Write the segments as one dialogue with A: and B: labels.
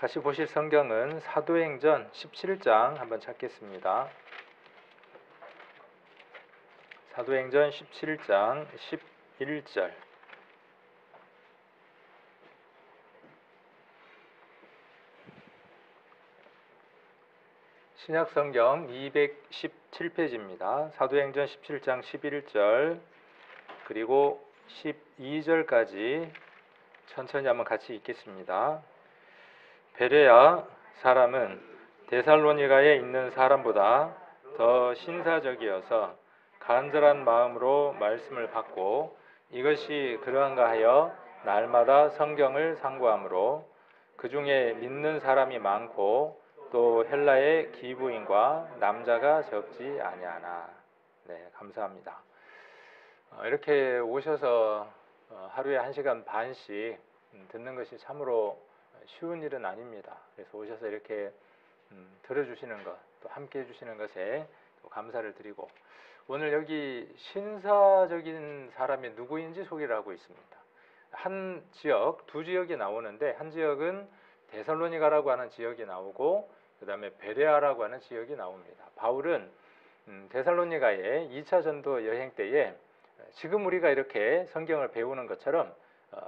A: 같이 보실 성경은 사도행전 17장 한번 찾겠습니다. 사도행전 17장 11절. 신약성경 217페이지입니다. 사도행전 17장 11절 그리고 12절까지 천천히 한번 같이 읽겠습니다. 베레아 사람은 데살로니가에 있는 사람보다 더 신사적이어서 간절한 마음으로 말씀을 받고 이것이 그러한가 하여 날마다 성경을 상고하므로 그 중에 믿는 사람이 많고 또 헬라의 기부인과 남자가 적지 아니하나. 네, 감사합니다. 이렇게 오셔서 하루에 1시간 반씩 듣는 것이 참으로 쉬운 일은 아닙니다. 그래서 오셔서 이렇게 들어주시는 것, 또 함께 해주시는 것에 또 감사를 드리고, 오늘 여기 신사적인 사람이 누구인지 소개를 하고 있습니다. 한 지역, 두 지역이 나오는데, 한 지역은 데살로니가라고 하는 지역이 나오고 그 다음에 베레아라고 하는 지역이 나옵니다. 바울은 데살로니가의 2차 전도 여행 때에 지금 우리가 이렇게 성경을 배우는 것처럼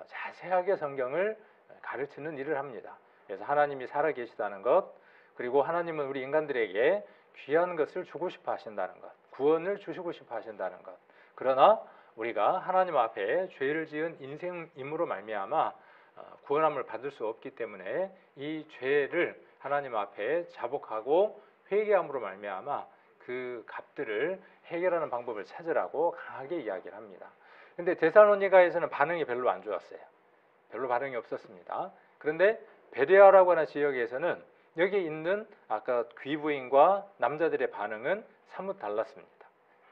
A: 자세하게 성경을 가르치는 일을 합니다. 그래서 하나님이 살아계시다는 것, 그리고 하나님은 우리 인간들에게 귀한 것을 주고 싶어 하신다는 것, 구원을 주시고 싶어 하신다는 것. 그러나 우리가 하나님 앞에 죄를 지은 인생임으로 말미암아 구원함을 받을 수 없기 때문에 이 죄를 하나님 앞에 자복하고 회개함으로 말미암아 그 값들을 해결하는 방법을 찾으라고 강하게 이야기를 합니다. 근데 데살로니가에서는 반응이 별로 안 좋았어요. 별로 반응이 없었습니다. 그런데 베레아라고 하는 지역에서는 여기 있는 아까 귀부인과 남자들의 반응은 사뭇 달랐습니다.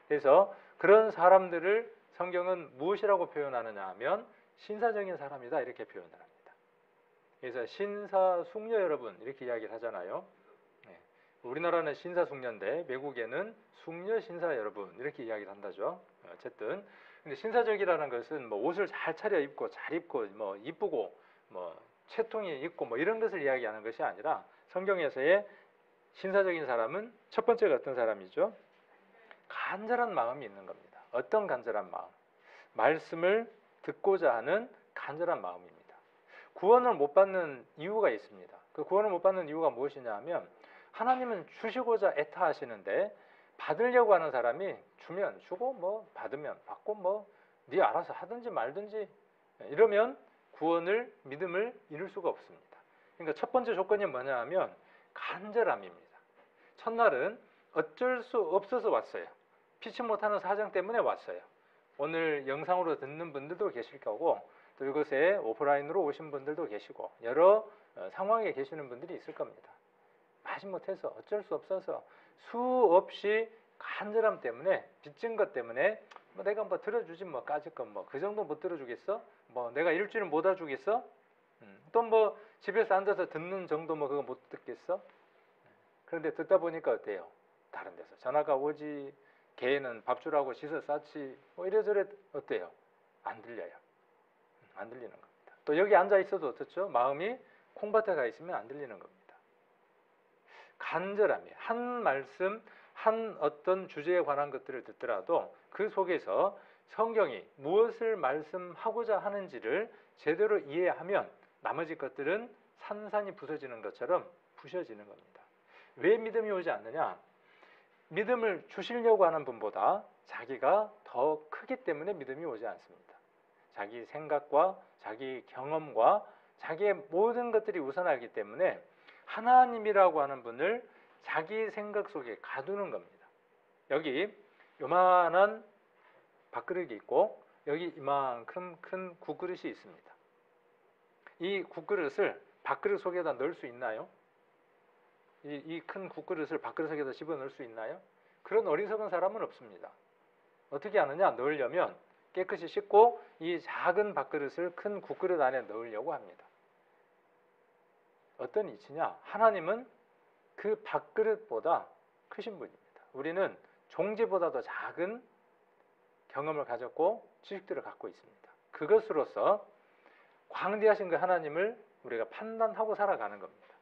A: 그래서 그런 사람들을 성경은 무엇이라고 표현하느냐 하면 신사적인 사람이다 이렇게 표현을 합니다. 그래서 신사숙녀 여러분 이렇게 이야기를 하잖아요. 우리나라는 신사숙녀인데 외국에는 숙녀 신사 여러분 이렇게 이야기를 한다죠. 어쨌든 근데 신사적이라는 것은 뭐 옷을 잘 차려 입고 잘 입고 뭐 이쁘고 뭐 채통이 있고 뭐 이런 것을 이야기하는 것이 아니라 성경에서의 신사적인 사람은 첫 번째가 어떤 사람이죠? 간절한 마음이 있는 겁니다. 어떤 간절한 마음? 말씀을 듣고자 하는 간절한 마음입니다. 구원을 못 받는 이유가 있습니다. 그 구원을 못 받는 이유가 무엇이냐 하면 하나님은 주시고자 애타하시는데 받으려고 하는 사람이 주면 주고 뭐 받으면 받고 뭐 네 알아서 하든지 말든지 이러면 구원을 믿음을 이룰 수가 없습니다. 그러니까 첫 번째 조건이 뭐냐 하면 간절함입니다. 첫날은 어쩔 수 없어서 왔어요. 피치 못하는 사정 때문에 왔어요. 오늘 영상으로 듣는 분들도 계실 거고 또 이곳에 오프라인으로 오신 분들도 계시고 여러 상황에 계시는 분들이 있을 겁니다. 마지 못해서 어쩔 수 없어서 수없이 간절함 때문에 빚진 것 때문에 뭐 내가 뭐 들어주지 뭐 까짓 건 뭐 그 정도 못 들어주겠어? 뭐 내가 일주일 못 와주겠어? 또 뭐 집에서 앉아서 듣는 정도 뭐 그거 못 듣겠어? 그런데 듣다 보니까 어때요? 다른 데서 전화가 오지, 개는 밥 주라고 씻어 쌌지, 뭐 이래저래 어때요? 안 들려요. 안 들리는 겁니다. 또 여기 앉아 있어도 어떻죠? 마음이 콩밭에 가 있으면 안 들리는 겁니다. 간절함이 한 말씀, 한 어떤 주제에 관한 것들을 듣더라도 그 속에서 성경이 무엇을 말씀하고자 하는지를 제대로 이해하면 나머지 것들은 산산이 부서지는 것처럼 부셔지는 겁니다. 왜 믿음이 오지 않느냐? 믿음을 주시려고 하는 분보다 자기가 더 크기 때문에 믿음이 오지 않습니다. 자기 생각과 자기 경험과 자기의 모든 것들이 우선하기 때문에 하나님이라고 하는 분을 자기 생각 속에 가두는 겁니다. 여기 요만한 밥그릇이 있고 여기 이만큼 큰 국그릇이 있습니다. 이 국그릇을 밥그릇 속에다 넣을 수 있나요? 이 큰 국그릇을 밥그릇 속에다 집어넣을 수 있나요? 그런 어리석은 사람은 없습니다. 어떻게 하느냐? 넣으려면 깨끗이 씻고 이 작은 밥그릇을 큰 국그릇 안에 넣으려고 합니다. 어떤 이치냐? 하나님은 그 밥그릇보다 크신 분입니다. 우리는 종지보다 더 작은 경험을 가졌고 지식들을 갖고 있습니다. 그것으로서 광대하신 그 하나님을 우리가 판단하고 살아가는 겁니다.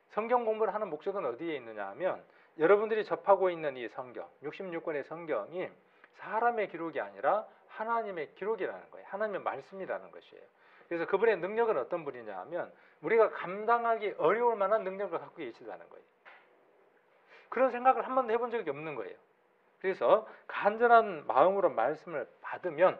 A: 성경 공부를 하는 목적은 어디에 있느냐 하면 여러분들이 접하고 있는 이 성경, 66권의 성경이 사람의 기록이 아니라 하나님의 기록이라는 거예요. 하나님의 말씀이라는 것이에요. 그래서 그분의 능력은 어떤 분이냐 하면 우리가 감당하기 어려울 만한 능력을 갖고 계시다는 거예요. 그런 생각을 한 번도 해본 적이 없는 거예요. 그래서 간절한 마음으로 말씀을 받으면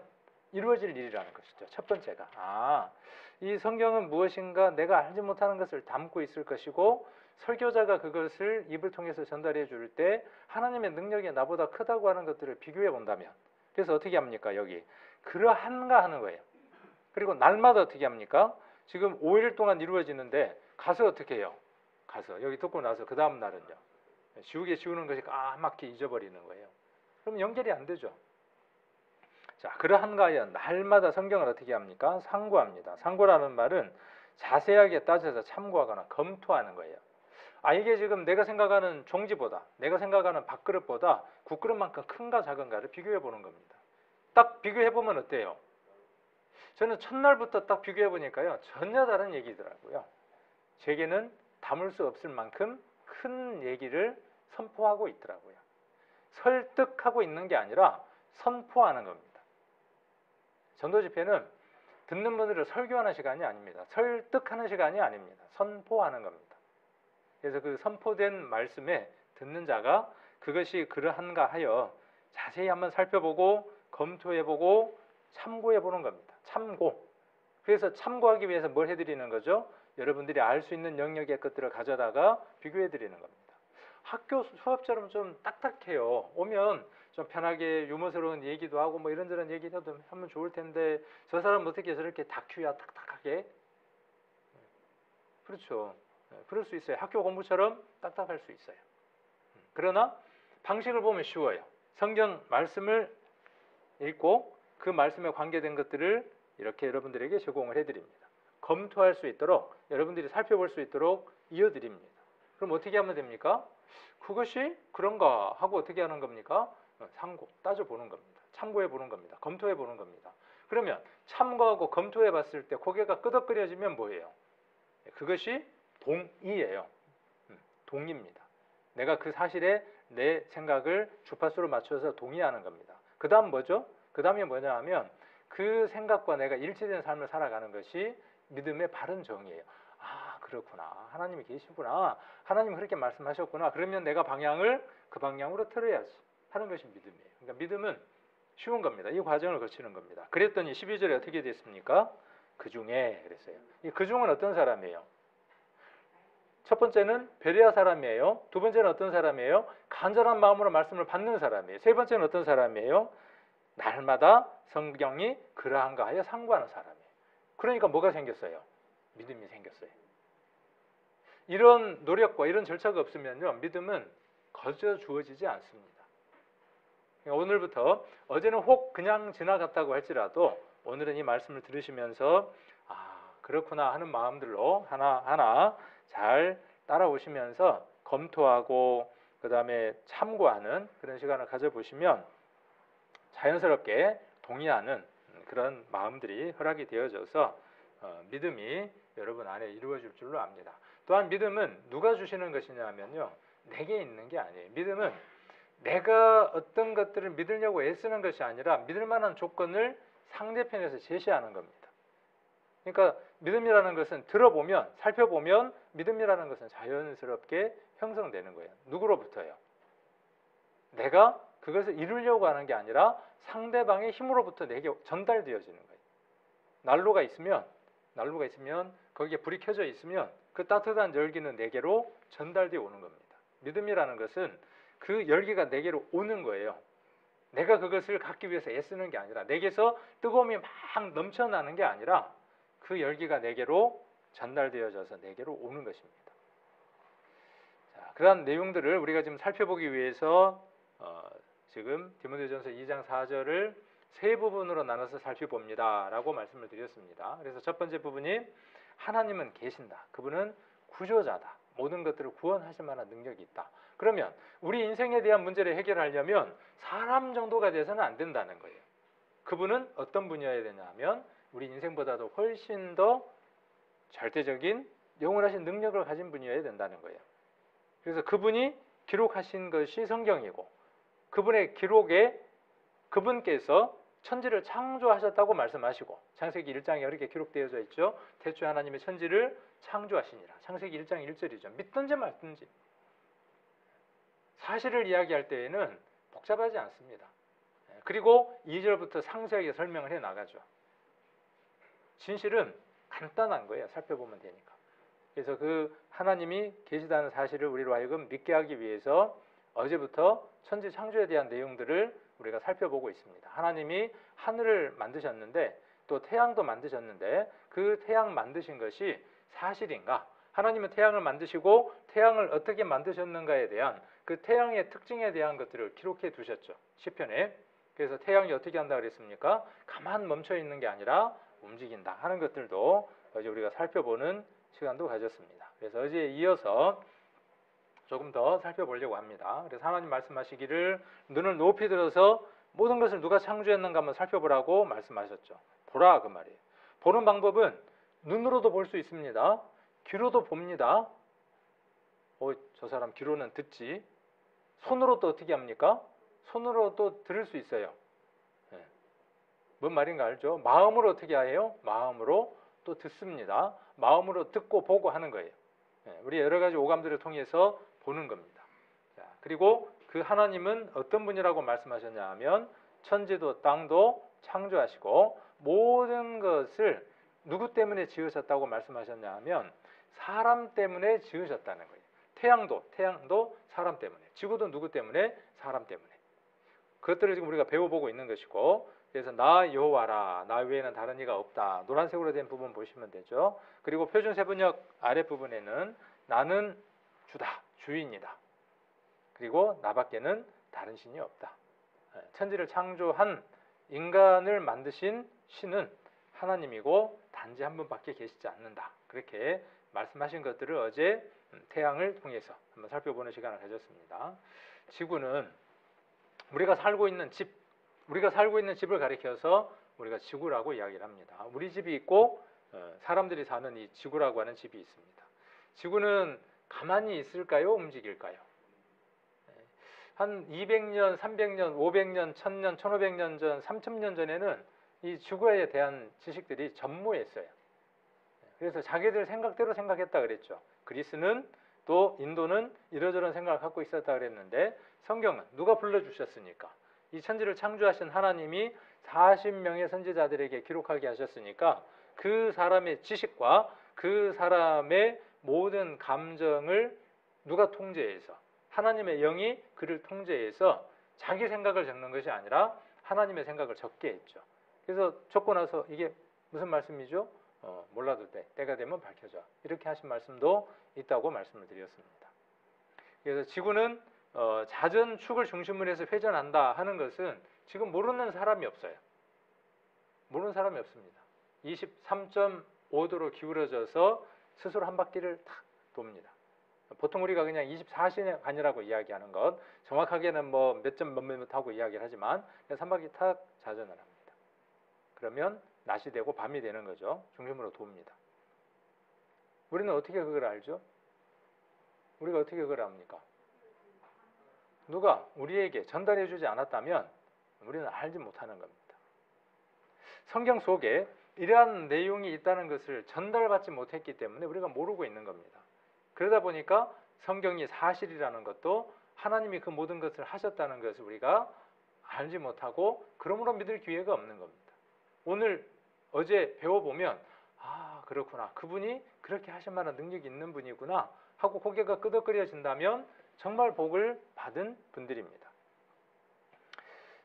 A: 이루어질 일이라는 것이죠. 첫 번째가 이 성경은 무엇인가 내가 알지 못하는 것을 담고 있을 것이고 설교자가 그것을 입을 통해서 전달해 줄 때 하나님의 능력이 나보다 크다고 하는 것들을 비교해 본다면 그래서 어떻게 합니까? 여기 그러한가 하는 거예요. 그리고 날마다 어떻게 합니까? 지금 5일 동안 이루어지는데 가서 어떻게 해요? 가서 여기 듣고 나서 그 다음 날은요. 지우는 것이 까맣게 잊어버리는 거예요. 그럼 연결이 안 되죠. 자, 그러한가하여 날마다 성경을 어떻게 합니까? 상고합니다. 상고라는 말은 자세하게 따져서 참고하거나 검토하는 거예요. 이게 지금 내가 생각하는 종지보다 내가 생각하는 밥그릇보다 국그릇만큼 큰가 작은가를 비교해 보는 겁니다. 딱 비교해 보면 어때요? 저는 첫날부터 딱 비교해 보니까요. 전혀 다른 얘기더라고요. 제게는 담을 수 없을 만큼 큰 얘기를 선포하고 있더라고요. 설득하고 있는 게 아니라 선포하는 겁니다. 전도 집회는 듣는 분들을 설교하는 시간이 아닙니다. 설득하는 시간이 아닙니다. 선포하는 겁니다. 그래서 그 선포된 말씀에 듣는 자가 그것이 그러한가 하여 자세히 한번 살펴보고 검토해보고 참고해보는 겁니다. 참고. 그래서 참고하기 위해서 뭘 해드리는 거죠? 여러분들이 알 수 있는 영역의 것들을 가져다가 비교해드리는 겁니다. 학교 수업처럼 좀 딱딱해요. 오면 좀 편하게 유머스러운 얘기도 하고 뭐 이런저런 얘기도 하면 좋을 텐데 저 사람 어떻게 저렇게 다큐야 딱딱하게? 그렇죠. 그럴 수 있어요. 학교 공부처럼 딱딱할 수 있어요. 그러나 방식을 보면 쉬워요. 성경 말씀을 읽고 그 말씀에 관계된 것들을 이렇게 여러분들에게 제공을 해드립니다. 검토할 수 있도록 여러분들이 살펴볼 수 있도록 이어드립니다. 그럼 어떻게 하면 됩니까? 그것이 그런가 하고 어떻게 하는 겁니까? 상고, 따져보는 겁니다. 참고해보는 겁니다. 검토해보는 겁니다. 그러면 참고하고 검토해봤을 때 고개가 끄덕거려지면 뭐예요? 그것이 동의예요. 동의입니다. 내가 그 사실에 내 생각을 주파수로 맞춰서 동의하는 겁니다. 그 다음 뭐죠? 그 다음이 뭐냐 하면 그 생각과 내가 일치된 삶을 살아가는 것이 믿음의 바른 정의예요. 그렇구나. 하나님이 계시구나. 하나님이 그렇게 말씀하셨구나. 그러면 내가 방향을 그 방향으로 틀어야지 하는 것이 믿음이에요. 그러니까 믿음은 쉬운 겁니다. 이 과정을 거치는 겁니다. 그랬더니 12절에 어떻게 됐습니까? 그 중에 그랬어요. 이 그 중은 어떤 사람이에요? 첫 번째는 베레아 사람이에요. 두 번째는 어떤 사람이에요? 간절한 마음으로 말씀을 받는 사람이에요. 세 번째는 어떤 사람이에요? 날마다 성경이 그러한가 하여 상고하는 사람이에요. 그러니까 뭐가 생겼어요? 믿음이 생겼어요. 이런 노력과 이런 절차가 없으면요, 믿음은 거저 주어지지 않습니다. 오늘부터 어제는 혹 그냥 지나갔다고 할지라도 오늘은 이 말씀을 들으시면서 그렇구나 하는 마음들로 하나하나 잘 따라오시면서 검토하고 그 다음에 참고하는 그런 시간을 가져보시면 자연스럽게 동의하는 그런 마음들이 허락이 되어져서 믿음이 여러분 안에 이루어질 줄로 압니다. 또한 믿음은 누가 주시는 것이냐면요, 내게 있는 게 아니에요. 믿음은 내가 어떤 것들을 믿으려고 애쓰는 것이 아니라 믿을 만한 조건을 상대편에서 제시하는 겁니다. 그러니까 믿음이라는 것은 들어보면, 살펴보면 믿음이라는 것은 자연스럽게 형성되는 거예요. 누구로부터요? 내가 그것을 이루려고 하는 게 아니라 상대방의 힘으로부터 내게 전달되어지는 거예요. 난로가 있으면 거기에 불이 켜져 있으면 그 따뜻한 열기는 내게로 전달되어 오는 겁니다. 믿음이라는 것은 그 열기가 내게로 오는 거예요. 내가 그것을 갖기 위해서 애쓰는 게 아니라, 내게서 뜨거움이 막 넘쳐나는 게 아니라 그 열기가 내게로 전달되어져서 내게로 오는 것입니다. 자, 그러한 내용들을 우리가 지금 살펴보기 위해서 지금 디모데전서 2장 4절을 세 부분으로 나눠서 살펴봅니다 라고 말씀을 드렸습니다. 그래서 첫 번째 부분이 하나님은 계신다. 그분은 구조자다. 모든 것들을 구원하실 만한 능력이 있다. 그러면 우리 인생에 대한 문제를 해결하려면 사람 정도가 돼서는 안 된다는 거예요. 그분은 어떤 분이어야 되냐 하면 우리 인생보다도 훨씬 더 절대적인 영원하신 능력을 가진 분이어야 된다는 거예요. 그래서 그분이 기록하신 것이 성경이고 그분의 기록에 그분께서 천지를 창조하셨다고 말씀하시고 창세기 1장에 이렇게 기록되어져 있죠. 태초에 하나님의 천지를 창조하시니라. 창세기 1장 1절이죠. 믿든지 말든지 사실을 이야기할 때에는 복잡하지 않습니다. 그리고 2절부터 상세하게 설명을 해 나가죠. 진실은 간단한 거예요. 살펴보면 되니까. 그래서 그 하나님이 계시다는 사실을 우리로 하여금 믿게 하기 위해서 어제부터 천지 창조에 대한 내용들을 우리가 살펴보고 있습니다. 하나님이 하늘을 만드셨는데 또 태양도 만드셨는데 그 태양 만드신 것이 사실인가? 하나님은 태양을 만드시고 태양을 어떻게 만드셨는가에 대한 그 태양의 특징에 대한 것들을 기록해 두셨죠. 시편에. 그래서 태양이 어떻게 한다 그랬습니까? 가만 멈춰 있는 게 아니라 움직인다 하는 것들도 어제 우리가 살펴보는 시간도 가졌습니다. 그래서 어제에 이어서 조금 더 살펴보려고 합니다. 그래서 하나님 말씀하시기를 눈을 높이 들어서 모든 것을 누가 창조했는가 한번 살펴보라고 말씀하셨죠. 보라 그 말이에요. 보는 방법은 눈으로도 볼 수 있습니다. 귀로도 봅니다. 저 사람 귀로는 듣지. 손으로 또 어떻게 합니까? 손으로 또 들을 수 있어요. 뭔 말인가 알죠? 마음으로 어떻게 해요? 마음으로 또 듣습니다. 마음으로 듣고 보고 하는 거예요. 우리 여러 가지 오감들을 통해서 보는 겁니다. 자, 그리고 그 하나님은 어떤 분이라고 말씀하셨냐 하면 천지도 땅도 창조하시고 모든 것을 누구 때문에 지으셨다고 말씀하셨냐 하면 사람 때문에 지으셨다는 거예요. 태양도 사람 때문에, 지구도 누구 때문에? 사람 때문에. 그것들을 지금 우리가 배워보고 있는 것이고, 그래서 나 여호와라, 나 외에는 다른 이가 없다. 노란색으로 된 부분 보시면 되죠. 그리고 표준 세번역 아랫부분에는 나는 주다, 주인이다. 그리고 나밖에는 다른 신이 없다. 천지를 창조한 인간을 만드신 신은 하나님이고 단지 한 분밖에 계시지 않는다. 그렇게 말씀하신 것들을 어제 태양을 통해서 한번 살펴보는 시간을 가졌습니다. 지구는 우리가 살고 있는 집을 가리켜서 우리가 지구라고 이야기를 합니다. 우리 집이 있고 사람들이 사는 이 지구라고 하는 집이 있습니다. 지구는 가만히 있을까요? 움직일까요? 한 200년, 300년, 500년, 1000년, 1500년 전, 3000년 전에는 이 지구에 대한 지식들이 전무했어요. 그래서 자기들 생각대로 생각했다 그랬죠. 그리스는 또 인도는 이러저런 생각을 갖고 있었다 그랬는데 성경은 누가 불러주셨으니까? 이 천지를 창조하신 하나님이 40명의 선지자들에게 기록하게 하셨으니까 그 사람의 지식과 그 사람의 모든 감정을 누가 통제해서 하나님의 영이 그를 통제해서 자기 생각을 적는 것이 아니라 하나님의 생각을 적게 했죠. 그래서 적고 나서 이게 무슨 말씀이죠? 몰라도 돼. 때가 되면 밝혀져. 이렇게 하신 말씀도 있다고 말씀을 드렸습니다. 그래서 지구는 자전축을 중심으로 해서 회전한다 하는 것은 지금 모르는 사람이 없어요. 모르는 사람이 없습니다. 23.5도로 기울어져서 스스로 한 바퀴를 탁 돕니다. 보통 우리가 그냥 24시간이라고 이야기하는 것, 정확하게는 뭐 몇 점 몇 하고 이야기를 하지만 한 바퀴 탁 자전을 합니다. 그러면 낮이 되고 밤이 되는 거죠. 중심으로 돕니다. 우리는 어떻게 그걸 알죠? 우리가 어떻게 그걸 압니까? 누가 우리에게 전달해 주지 않았다면 우리는 알지 못하는 겁니다. 성경 속에 이러한 내용이 있다는 것을 전달받지 못했기 때문에 우리가 모르고 있는 겁니다. 그러다 보니까 성경이 사실이라는 것도 하나님이 그 모든 것을 하셨다는 것을 우리가 알지 못하고 그러므로 믿을 기회가 없는 겁니다. 오늘 어제 배워보면 그렇구나. 그분이 그렇게 하실 만한 능력이 있는 분이구나 하고 고개가 끄덕거려진다면 정말 복을 받은 분들입니다.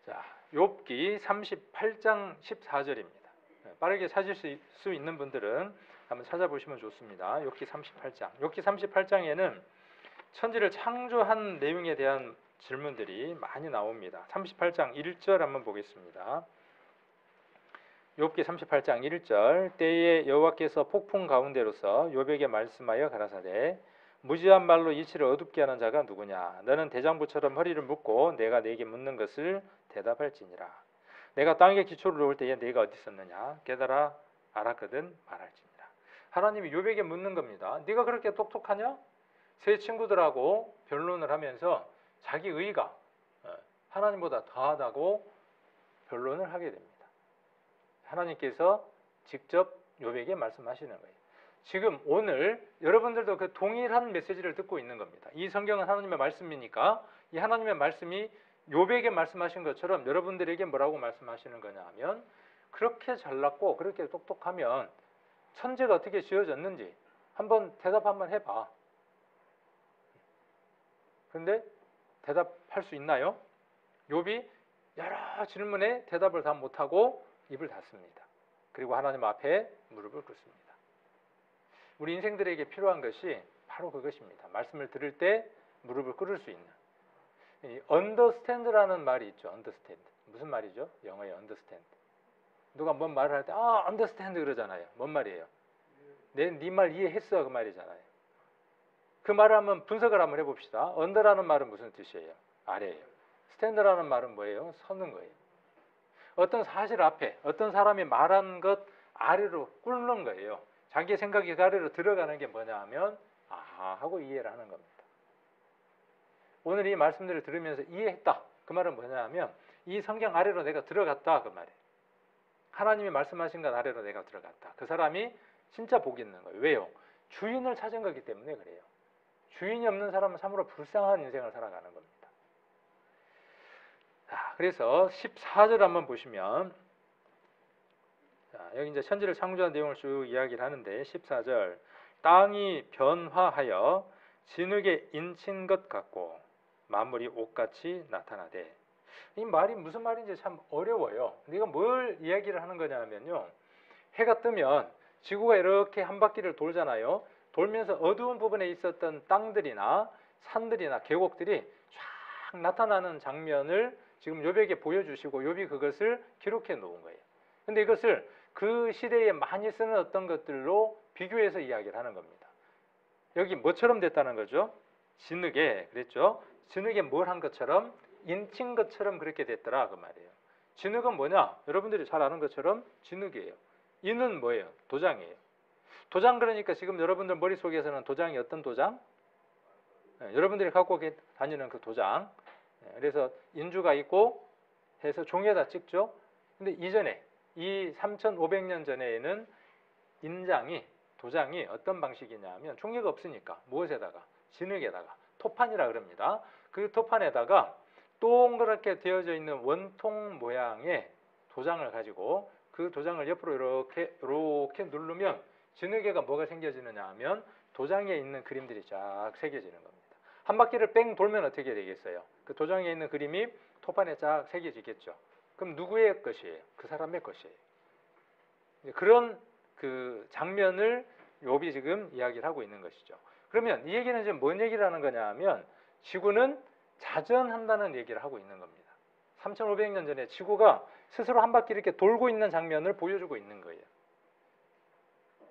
A: 자, 욥기 38장 14절입니다. 빠르게 찾을 수 있는 분들은 한번 찾아보시면 좋습니다. 욥기 38장. 욥기 38장에는 천지를 창조한 내용에 대한 질문들이 많이 나옵니다. 38장 1절 한번 보겠습니다. 욥기 38장 1절 때에 여호와께서 폭풍 가운데로서 욥에게 말씀하여 가라사대 무지한 말로 이치를 어둡게 하는 자가 누구냐 너는 대장부처럼 허리를 묶고 내가 네게 묻는 것을 대답할지니라 내가 땅에 기초를 놓을 때에 네가 어디 있었느냐 깨달아 알았거든 말할지니라 하나님이 욥에게 묻는 겁니다. 네가 그렇게 똑똑하냐? 세 친구들하고 변론을 하면서 자기 의가 하나님보다 더하다고 변론을 하게 됩니다. 하나님께서 직접 욥에게 말씀하시는 거예요. 지금 오늘 여러분들도 그 동일한 메시지를 듣고 있는 겁니다. 이 성경은 하나님의 말씀이니까 이 하나님의 말씀이 욥에게 말씀하신 것처럼 여러분들에게 뭐라고 말씀하시는 거냐 하면 그렇게 잘났고 그렇게 똑똑하면 천재가 어떻게 지어졌는지 한번 대답 한번 해봐. 그런데 대답할 수 있나요? 욥이 여러 질문에 대답을 다 못하고 입을 닫습니다. 그리고 하나님 앞에 무릎을 꿇습니다. 우리 인생들에게 필요한 것이 바로 그것입니다. 말씀을 들을 때 무릎을 꿇을 수 있는. understand라는 말이 있죠. understand. 무슨 말이죠? 영어의 understand. 누가 뭔 말을 할 때 understand 그러잖아요. 뭔 말이에요? 네 말 이해했어 그 말이잖아요. 그 말을 한번 분석을 한번 해봅시다. under라는 말은 무슨 뜻이에요? 아래예요. stand라는 말은 뭐예요? 서는 거예요. 어떤 사실 앞에 어떤 사람이 말한 것 아래로 꿇는 거예요. 자기의 생각이 그 아래로 들어가는 게 뭐냐 하면 아하 하고 이해를 하는 겁니다. 오늘 이 말씀들을 들으면서 이해했다. 그 말은 뭐냐 하면 이 성경 아래로 내가 들어갔다 그 말이에요. 하나님이 말씀하신 것 아래로 내가 들어갔다. 그 사람이 진짜 복이 있는 거예요. 왜요? 주인을 찾은 거기 때문에 그래요. 주인이 없는 사람은 참으로 불쌍한 인생을 살아가는 겁니다. 자, 그래서 14절 한번 보시면 자, 여기 이제 천지를 창조한 내용을 쭉 이야기를 하는데 14절 땅이 변화하여 진흙에 인친 것 같고 만물이 옷같이 나타나되 이 말이 무슨 말인지 참 어려워요. 근데 이거 뭘 이야기를 하는 거냐 하면요. 해가 뜨면 지구가 이렇게 한 바퀴를 돌잖아요. 돌면서 어두운 부분에 있었던 땅들이나 산들이나 계곡들이 쫙 나타나는 장면을 지금 욥에게 보여주시고 욥이 그것을 기록해 놓은 거예요. 근데 이것을 그 시대에 많이 쓰는 어떤 것들로 비교해서 이야기를 하는 겁니다. 여기 뭐처럼 됐다는 거죠? 진흙에 그랬죠? 진흙에 뭘 한 것처럼 인친 것처럼 그렇게 됐더라 그 말이에요. 진흙은 뭐냐? 여러분들이 잘 아는 것처럼 진흙이에요. 인은 뭐예요? 도장이에요. 도장 그러니까 지금 여러분들 머릿속에서는 도장이 어떤 도장? 여러분들이 갖고 다니는 그 도장. 그래서 인주가 있고 해서 종이에다 찍죠. 근데 이전에 이 3,500년 전에는 도장이 어떤 방식이냐 하면 종이가 없으니까 무엇에다가? 진흙에다가 토판이라 그럽니다. 그 토판에다가 동그랗게 되어져 있는 원통 모양의 도장을 가지고 그 도장을 옆으로 이렇게 누르면 진흙에가 뭐가 생겨지느냐 하면 도장에 있는 그림들이 쫙 새겨지는 겁니다. 한 바퀴를 뺑 돌면 어떻게 되겠어요? 그 도장에 있는 그림이 토판에 쫙 새겨지겠죠. 그럼 누구의 것이에요? 그 사람의 것이에요. 그런 그 장면을 욥이 지금 이야기를 하고 있는 것이죠. 그러면 이 얘기는 지금 뭔 얘기를 하는 거냐 하면 지구는 자전한다는 얘기를 하고 있는 겁니다. 3,500년 전에 지구가 스스로 한 바퀴 이렇게 돌고 있는 장면을 보여주고 있는 거예요.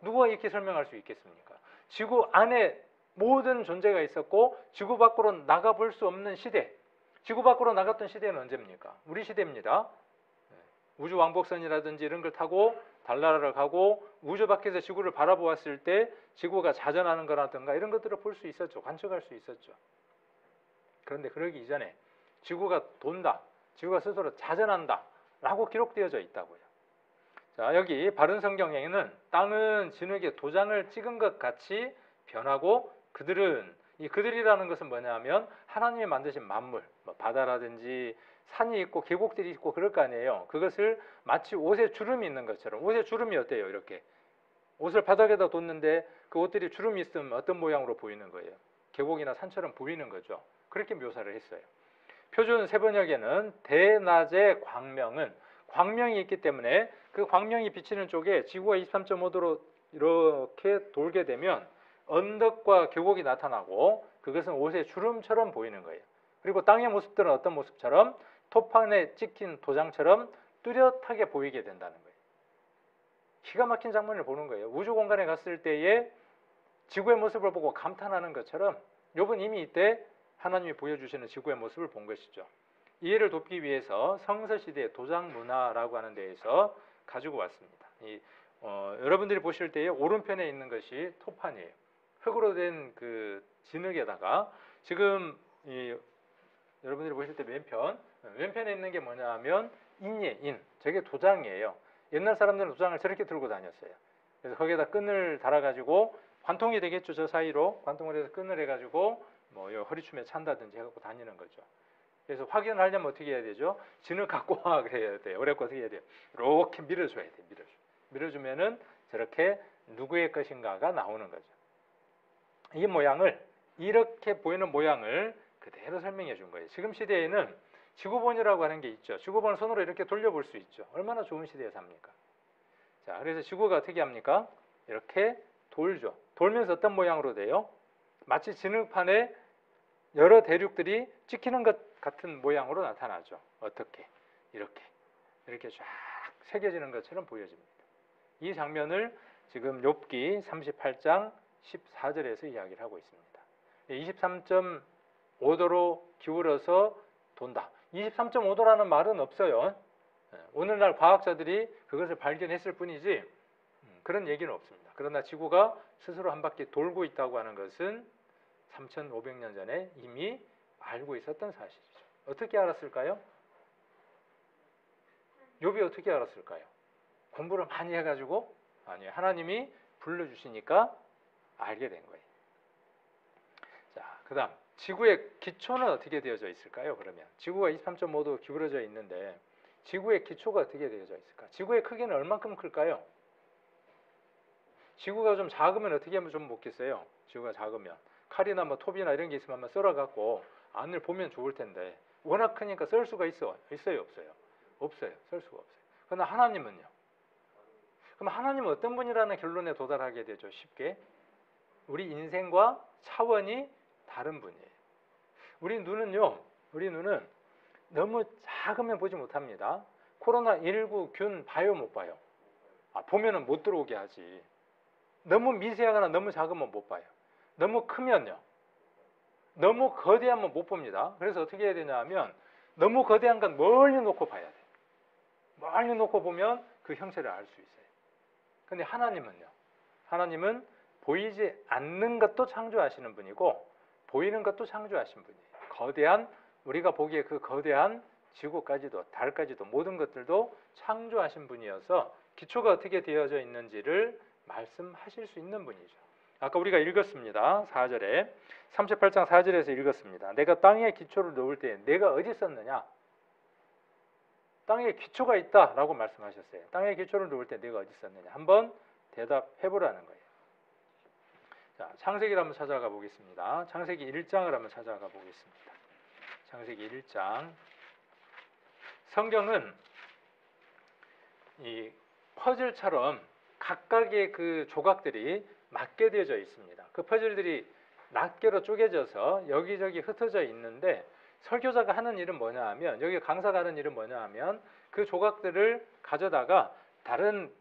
A: 누가 이렇게 설명할 수 있겠습니까? 지구 안에 모든 존재가 있었고 지구 밖으로 나가볼 수 없는 시대. 지구 밖으로 나갔던 시대는 언제입니까? 우리 시대입니다. 우주 왕복선이라든지 이런 걸 타고 달나라를 가고 우주 밖에서 지구를 바라보았을 때 지구가 자전하는 거라든가 이런 것들을 볼 수 있었죠. 관측할 수 있었죠. 그런데 그러기 이전에 지구가 돈다. 지구가 스스로 자전한다. 라고 기록되어져 있다고요. 자, 여기 바른 성경에는 땅은 진흙에 도장을 찍은 것 같이 변하고 그들이라는 것은 뭐냐면 하나님이 만드신 만물, 바다라든지 산이 있고 계곡들이 있고 그럴 거 아니에요. 그것을 마치 옷에 주름이 있는 것처럼. 옷에 주름이 어때요? 이렇게 옷을 바닥에다 뒀는데 그 옷들이 주름이 있으면 어떤 모양으로 보이는 거예요? 계곡이나 산처럼 보이는 거죠. 그렇게 묘사를 했어요. 표준 세번역에는 대낮의 광명이 있기 때문에 그 광명이 비치는 쪽에 지구가 23.5도로 이렇게 돌게 되면 언덕과 계곡이 나타나고 그것은 옷의 주름처럼 보이는 거예요. 그리고 땅의 모습들은 어떤 모습처럼 토판에 찍힌 도장처럼 뚜렷하게 보이게 된다는 거예요. 기가 막힌 장면을 보는 거예요. 우주 공간에 갔을 때에 지구의 모습을 보고 감탄하는 것처럼 욥은 이미 이때 하나님이 보여주시는 지구의 모습을 본 것이죠. 이해를 돕기 위해서 성서시대의 도장 문화라고 하는 데에서 가지고 왔습니다. 이 여러분들이 보실 때에 오른편에 있는 것이 토판이에요. 흙으로 된 그 진흙에다가 지금 여러분들이 보실 때 왼편에 있는 게 뭐냐 하면 인이에요. 인. 저게 도장이에요. 옛날 사람들은 도장을 저렇게 들고 다녔어요. 그래서 거기에다 끈을 달아가지고 관통이 되겠죠. 저 사이로 관통을 해서 끈을 해가지고 뭐 허리춤에 찬다든지 해갖고 다니는 거죠. 그래서 확인하려면 어떻게 해야 되죠? 진흙 갖고 와 그래야 돼요. 그래갖고 어떻게 해야 돼요? 이렇게 밀어줘야 돼요. 밀어주면은 저렇게 누구의 것인가가 나오는 거죠. 이 모양을 이렇게 보이는 모양을 그대로 설명해 준 거예요. 지금 시대에는 지구본이라고 하는 게 있죠. 지구본을 손으로 이렇게 돌려볼 수 있죠. 얼마나 좋은 시대에 삽니까? 자, 그래서 지구가 어떻게 합니까? 이렇게 돌죠. 돌면서 어떤 모양으로 돼요? 마치 진흙판에 여러 대륙들이 찍히는 것 같은 모양으로 나타나죠. 어떻게? 이렇게 쫙 새겨지는 것처럼 보여집니다. 이 장면을 지금 욥기 38장 14절에서 이야기를 하고 있습니다. 23.5도로 기울어서 돈다. 23.5도라는 말은 없어요. 오늘날 과학자들이 그것을 발견했을 뿐이지 그런 얘기는 없습니다. 그러나 지구가 스스로 한 바퀴 돌고 있다고 하는 것은 3,500년 전에 이미 알고 있었던 사실이죠. 어떻게 알았을까요? 욥이 어떻게 알았을까요? 공부를 많이 해가지고? 아니에요. 하나님이 불러주시니까 알게 된 거예요. 자, 그 다음 지구의 기초는 어떻게 되어져 있을까요? 그러면 지구가 23.5도 기울어져 있는데 지구의 기초가 어떻게 되어져 있을까? 지구의 크기는 얼만큼 클까요? 지구가 좀 작으면 어떻게 하면 좀 먹겠어요? 지구가 작으면 칼이나 뭐 톱이나 이런 게 있으면 한번 썰어갖고 안을 보면 좋을 텐데 워낙 크니까 썰 수가 있어요? 없어요? 없어요. 썰 수가 없어요. 그러나 하나님은요? 그럼 하나님은 어떤 분이라는 결론에 도달하게 되죠? 쉽게 우리 인생과 차원이 다른 분이에요. 우리 눈은 너무 작으면 보지 못합니다. 코로나19 균 봐요, 못 봐요? 보면은 못 들어오게 하지. 너무 미세하거나 너무 작으면 못 봐요. 너무 크면요. 너무 거대하면 못 봅니다. 그래서 어떻게 해야 되냐 하면 너무 거대한 건 멀리 놓고 봐야 돼요. 멀리 놓고 보면 그 형체를 알 수 있어요. 근데 하나님은요. 하나님은 보이지 않는 것도 창조하시는 분이고 보이는 것도 창조하신 분이에요. 거대한 우리가 보기에 그 거대한 지구까지도 달까지도 모든 것들도 창조하신 분이어서 기초가 어떻게 되어져 있는지를 말씀하실 수 있는 분이죠. 아까 우리가 읽었습니다. 4절에 38장 4절에서 읽었습니다. 내가 땅에 기초를 놓을 때 내가 어디 있었느냐? 땅에 기초가 있다라고 말씀하셨어요. 땅에 기초를 놓을 때 내가 어디 있었느냐? 한번 대답해 보라는 거예요. 자, 창세기를 한번 찾아가 보겠습니다. 창세기 1장을 한번 찾아가 보겠습니다. 창세기 1장. 성경은 이 퍼즐처럼 각각의 그 조각들이 맞게 되어져 있습니다. 그 퍼즐들이 낱개로 쪼개져서 여기저기 흩어져 있는데 설교자가 하는 일은 뭐냐 하면 여기 강사가 하는 일은 뭐냐 하면 그 조각들을 가져다가 다른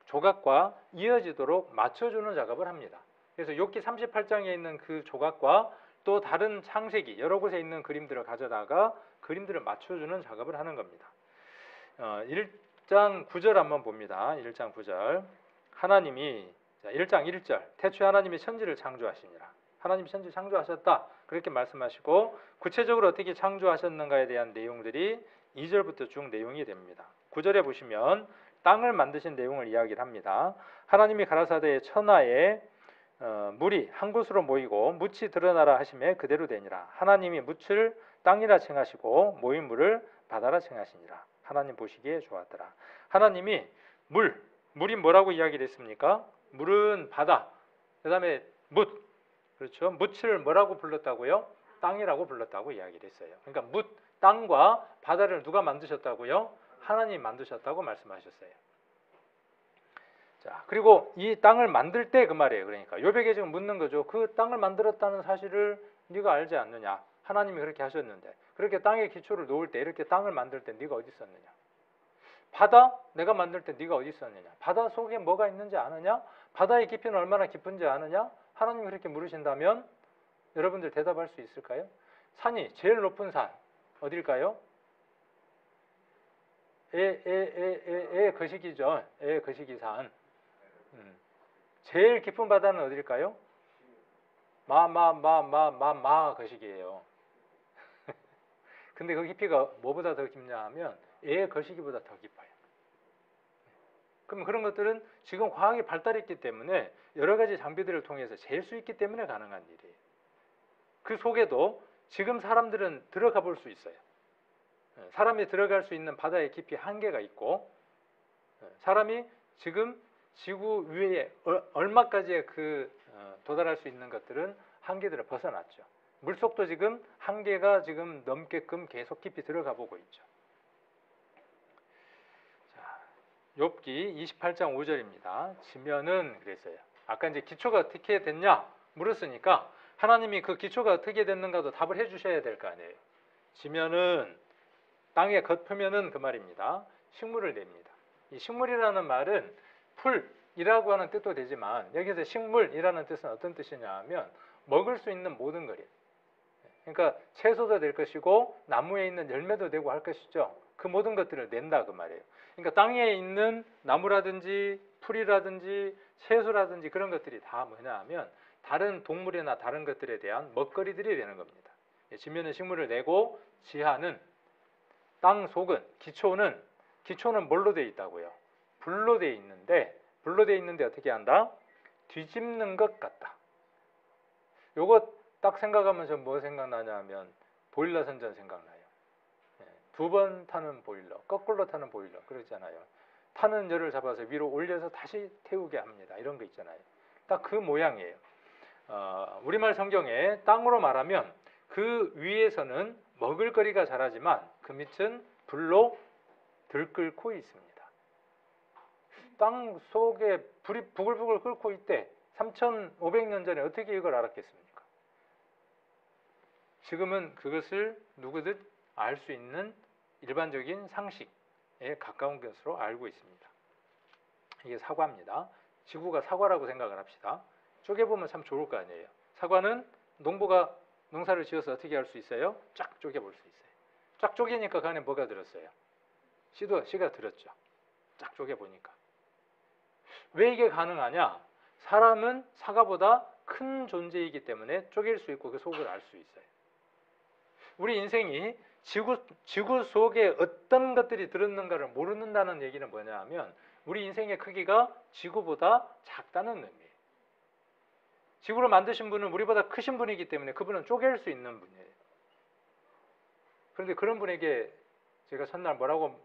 A: 조각과 이어지도록 맞춰주는 작업을 합니다. 그래서 욥기 38장에 있는 그 조각과 또 다른 창세기 여러 곳에 있는 그림들을 가져다가 그림들을 맞춰주는 작업을 하는 겁니다. 1장 9절 한번 봅니다. 1장 9절 하나님이 1장 1절 태초에 하나님이 천지를 창조하시니라. 하나님이 천지를 창조하셨다. 그렇게 말씀하시고 구체적으로 어떻게 창조하셨는가에 대한 내용들이 2절부터 쭉 내용이 됩니다. 9절에 보시면 땅을 만드신 내용을 이야기를 합니다. 하나님이 가라사대 천하에 물이 한 곳으로 모이고 묻이 드러나라 하심에 그대로 되니라. 하나님이 묻을 땅이라 칭하시고 모인 물을 바다라 칭하시니라. 하나님 보시기에 좋았더라. 하나님이 물이 뭐라고 이야기를 했습니까? 물은 바다. 그 다음에 그렇죠. 묻을 뭐라고 불렀다고요? 땅이라고 불렀다고 이야기를 했어요. 그러니까 땅과 바다를 누가 만드셨다고요? 하나님이 만드셨다고 말씀하셨어요. 자, 그리고 이 땅을 만들 때 그 말이에요. 그러니까 욥에게 지금 묻는 거죠. 그 땅을 만들었다는 사실을 네가 알지 않느냐? 하나님이 그렇게 하셨는데 그렇게 땅에 기초를 놓을 때 이렇게 땅을 만들 때 네가 어디 있었느냐? 바다 내가 만들 때 네가 어디 있었느냐? 바다 속에 뭐가 있는지 아느냐? 바다의 깊이는 얼마나 깊은지 아느냐? 하나님이 그렇게 물으신다면 여러분들 대답할 수 있을까요? 산이 제일 높은 산 어딜까요? 거시기죠. 거시기산. 제일 깊은 바다는 어딜까요? 거시기예요. 근데 그 깊이가 뭐보다 더 깊냐 하면 애 거시기보다 더 깊어요. 그럼 그런 것들은 지금 과학이 발달했기 때문에 여러 가지 장비들을 통해서 잴 수 있기 때문에 가능한 일이에요. 그 속에도 지금 사람들은 들어가 볼 수 있어요. 사람이 들어갈 수 있는 바다의 깊이 한계가 있고, 사람이 지금 지구 위에 얼마까지의 도달할 수 있는 것들은 한계들을 벗어났죠. 물속도 지금 한계가 지금 넘게끔 계속 깊이 들어가 보고 있죠. 자, 욥기 28장 5절입니다. 지면은 그랬어요. 아까 이제 기초가 어떻게 됐냐 물었으니까 하나님이 그 기초가 어떻게 됐는가도 답을 해주셔야 될 거 아니에요. 지면은 땅의 겉표면은 그 말입니다. 식물을 냅니다. 이 식물이라는 말은 풀이라고 하는 뜻도 되지만 여기서 식물이라는 뜻은 어떤 뜻이냐 하면 먹을 수 있는 모든 거예요. 그러니까 채소도 될 것이고 나무에 있는 열매도 되고 할 것이죠. 그 모든 것들을 낸다 그 말이에요. 그러니까 땅에 있는 나무라든지 풀이라든지 채소라든지 그런 것들이 다 뭐냐 하면 다른 동물이나 다른 것들에 대한 먹거리들이 되는 겁니다. 지면은 식물을 내고 지하는 땅 속은 기초는 뭘로 되어 있다고요? 불로 되어 있는데 어떻게 한다? 뒤집는 것 같다. 요거 딱 생각하면서 뭐 생각나냐 하면 보일러 선전 생각나요. 2번 타는 보일러, 거꾸로 타는 보일러 그러잖아요. 타는 열을 잡아서 위로 올려서 다시 태우게 합니다. 이런 거 있잖아요. 딱 그 모양이에요. 우리말 성경에 땅으로 말하면 그 위에서는 먹을거리가 자라지만 그 밑은 불로 들끓고 있습니다. 땅 속에 불이 부글부글 끓고 있대. 3,500년 전에 어떻게 이걸 알았겠습니까? 지금은 그것을 누구든 알 수 있는 일반적인 상식에 가까운 것으로 알고 있습니다. 이게 사과입니다. 지구가 사과라고 생각을 합시다. 쪼개보면 참 좋을 거 아니에요. 사과는 농부가 농사를 지어서 어떻게 할 수 있어요? 쫙 쪼개볼 수 있어요. 쫙 쪼개니까 그 안에 뭐가 들었어요? 씨가 들었죠. 쫙 쪼개보니까. 왜 이게 가능하냐? 사람은 사과보다 큰 존재이기 때문에 쪼갤 수 있고 그 속을 알 수 있어요. 우리 인생이 지구 속에 어떤 것들이 들었는가를 모르는다는 얘기는 뭐냐 하면 우리 인생의 크기가 지구보다 작다는 의미예요. 지구를 만드신 분은 우리보다 크신 분이기 때문에 그분은 쪼갤 수 있는 분이에요. 그런데 그런 분에게 제가 첫날 뭐라고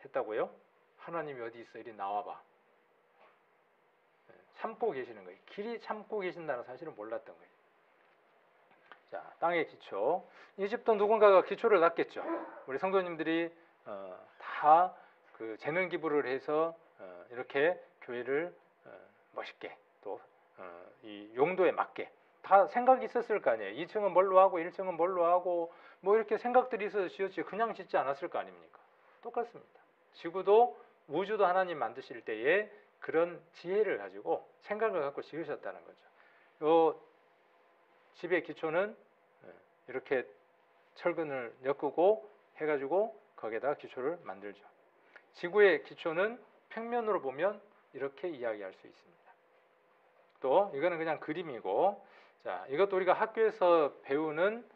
A: 했다고요? 하나님이 어디 있어? 이리 나와봐. 참고 계시는 거예요. 길이 참고 계신다는 사실을 몰랐던 거예요. 자, 땅의 기초. 이 집도 누군가가 기초를 놨겠죠. 우리 성도님들이 다 그 재능 기부를 해서 이렇게 교회를 멋있게 또 이 용도에 맞게 다 생각이 있었을 거 아니에요. 2층은 뭘로 하고 1층은 뭘로 하고 뭐 이렇게 생각들이 있어서 지었지 그냥 짓지 않았을 거 아닙니까? 똑같습니다. 지구도 우주도 하나님 만드실 때에 그런 지혜를 가지고 생각을 갖고 지으셨다는 거죠. 요 집의 기초는 이렇게 철근을 엮고 해가지고 거기에다가 기초를 만들죠. 지구의 기초는 평면으로 보면 이렇게 이야기할 수 있습니다. 또 이거는 그냥 그림이고, 자 이것도 우리가 학교에서 배우는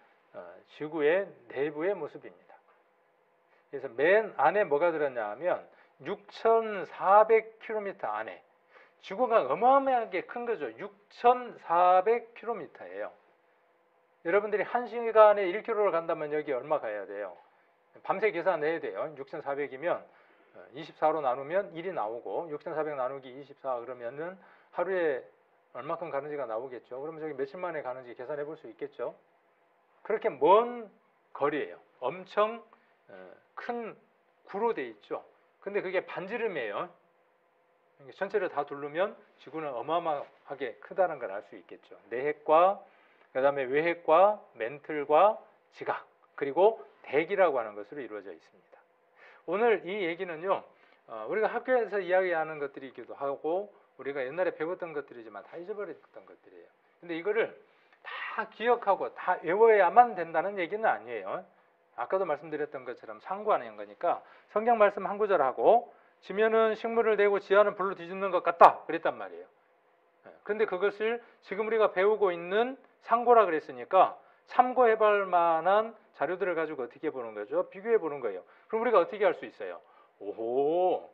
A: 지구의 내부의 모습입니다. 그래서 맨 안에 뭐가 들었냐 하면 6,400km 안에 지구가 어마어마하게 큰 거죠. 6,400km예요. 여러분들이 1시간에 1km를 간다면 여기 얼마 가야 돼요? 밤새 계산해야 돼요. 6,400이면 24로 나누면 1이 나오고 6,400 나누기 24 그러면은 하루에 얼마큼 가는지가 나오겠죠. 그러면 저기 며칠 만에 가는지 계산해 볼 수 있겠죠. 그렇게 먼 거리예요. 엄청 큰 구로 돼 있죠. 근데 그게 반지름이에요. 전체를 다 두르면 지구는 어마어마하게 크다는 걸 알 수 있겠죠. 내핵과 그 다음에 외핵과 멘틀과 지각 그리고 대기라고 하는 것으로 이루어져 있습니다. 오늘 이 얘기는요. 우리가 학교에서 이야기하는 것들이기도 하고 우리가 옛날에 배웠던 것들이지만 다 잊어버렸던 것들이에요. 근데 이거를 다 기억하고 다 외워야만 된다는 얘기는 아니에요. 아까도 말씀드렸던 것처럼 상고하는 거니까 성경 말씀 한 구절 하고 지면은 식물을 내고 지하는 불로 뒤집는 것 같다 그랬단 말이에요. 그런데 그것을 지금 우리가 배우고 있는 상고라 그랬으니까 참고해 볼 만한 자료들을 가지고 어떻게 보는 거죠? 비교해 보는 거예요. 그럼 우리가 어떻게 할 수 있어요? 오호,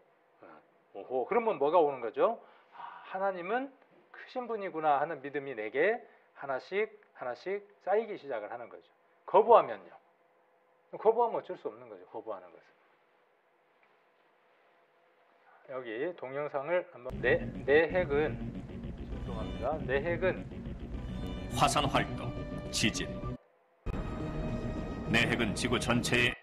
A: 오호. 그러면 뭐가 오는 거죠? 하나님은 크신 분이구나 하는 믿음이 내게 하나씩 하나씩 쌓이기 시작을 하는 거죠. 거부하면요. 거부하면 어쩔 수 없는 거죠. 거부하는 것은. 여기 동영상을 한번 내 핵은 죄송합니다. 내 핵은
B: 화산 활동, 지진. 내 핵은 지구 전체에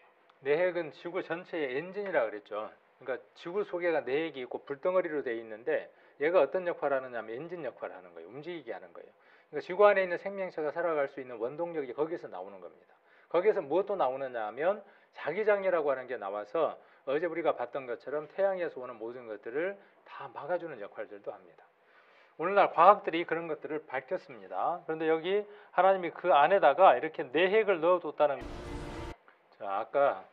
A: 내 핵은 지구 전체의 엔진이라 그랬죠. 그러니까 지구 속에가 내 핵이 있고 불덩어리로 되어 있는데 얘가 어떤 역할을 하느냐면 엔진 역할을 하는 거예요. 움직이게 하는 거예요. 그러니까 지구 안에 있는 생명체가 살아갈 수 있는 원동력이 거기서 나오는 겁니다. 거기에서 무엇도 나오느냐 하면 자기장이라고 하는 게 나와서 어제 우리가 봤던 것처럼 태양에서 오는 모든 것들을 다 막아주는 역할들도 합니다. 오늘날 과학들이 그런 것들을 밝혔습니다. 그런데 여기 하나님이 그 안에다가 이렇게 내 핵을 넣어뒀다는. 자, 아까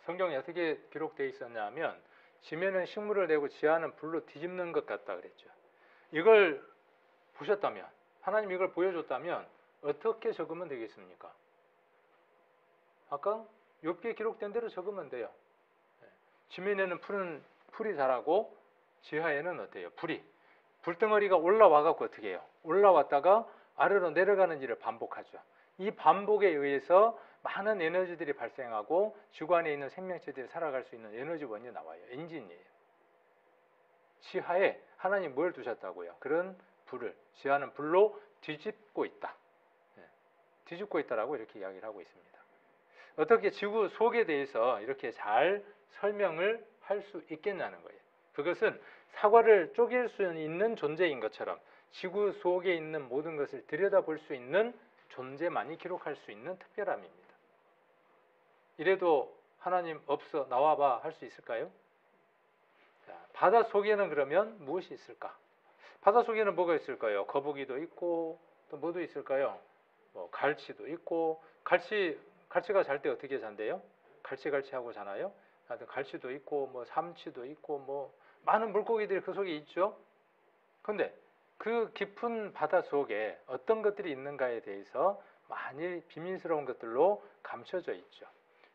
A: 성경에 어떻게 기록되어 있었냐면 지면은 식물을 내고 지하는 불로 뒤집는 것 같다 그랬죠. 이걸 보셨다면, 하나님 이걸 보여줬다면 어떻게 적으면 되겠습니까? 아까 욥기에 기록된 대로 적으면 돼요. 지면에는 풀이 자라고 지하에는 어때요? 불덩어리가 올라와 갖고 어떻게 해요? 올라왔다가 아래로 내려가는 일을 반복하죠. 이 반복에 의해서 많은 에너지들이 발생하고 지구 안에 있는 생명체들이 살아갈 수 있는 에너지원이 나와요. 엔진이에요. 지하에 하나님 뭘 두셨다고요? 그런 불을, 지하는 불로 뒤집고 있다. 뒤집고 있다라고 이렇게 이야기를 하고 있습니다. 어떻게 지구 속에 대해서 이렇게 잘 설명을 할 수 있겠냐는 거예요. 그것은 사과를 쪼갤 수 있는 존재인 것처럼 지구 속에 있는 모든 것을 들여다볼 수 있는 존재만이 기록할 수 있는 특별함입니다. 이래도 하나님 없어 나와봐 할 수 있을까요? 자, 바다 속에는 그러면 무엇이 있을까? 바다 속에는 뭐가 있을까요? 거북이도 있고 또 뭐도 있을까요? 뭐 갈치도 있고 갈치가 잘 때 어떻게 잔대요? 갈치하고 자나요? 하여튼 갈치도 있고 뭐 삼치도 있고 뭐 많은 물고기들이 그 속에 있죠. 그런데 그 깊은 바다 속에 어떤 것들이 있는가에 대해서 많이 비밀스러운 것들로 감춰져 있죠.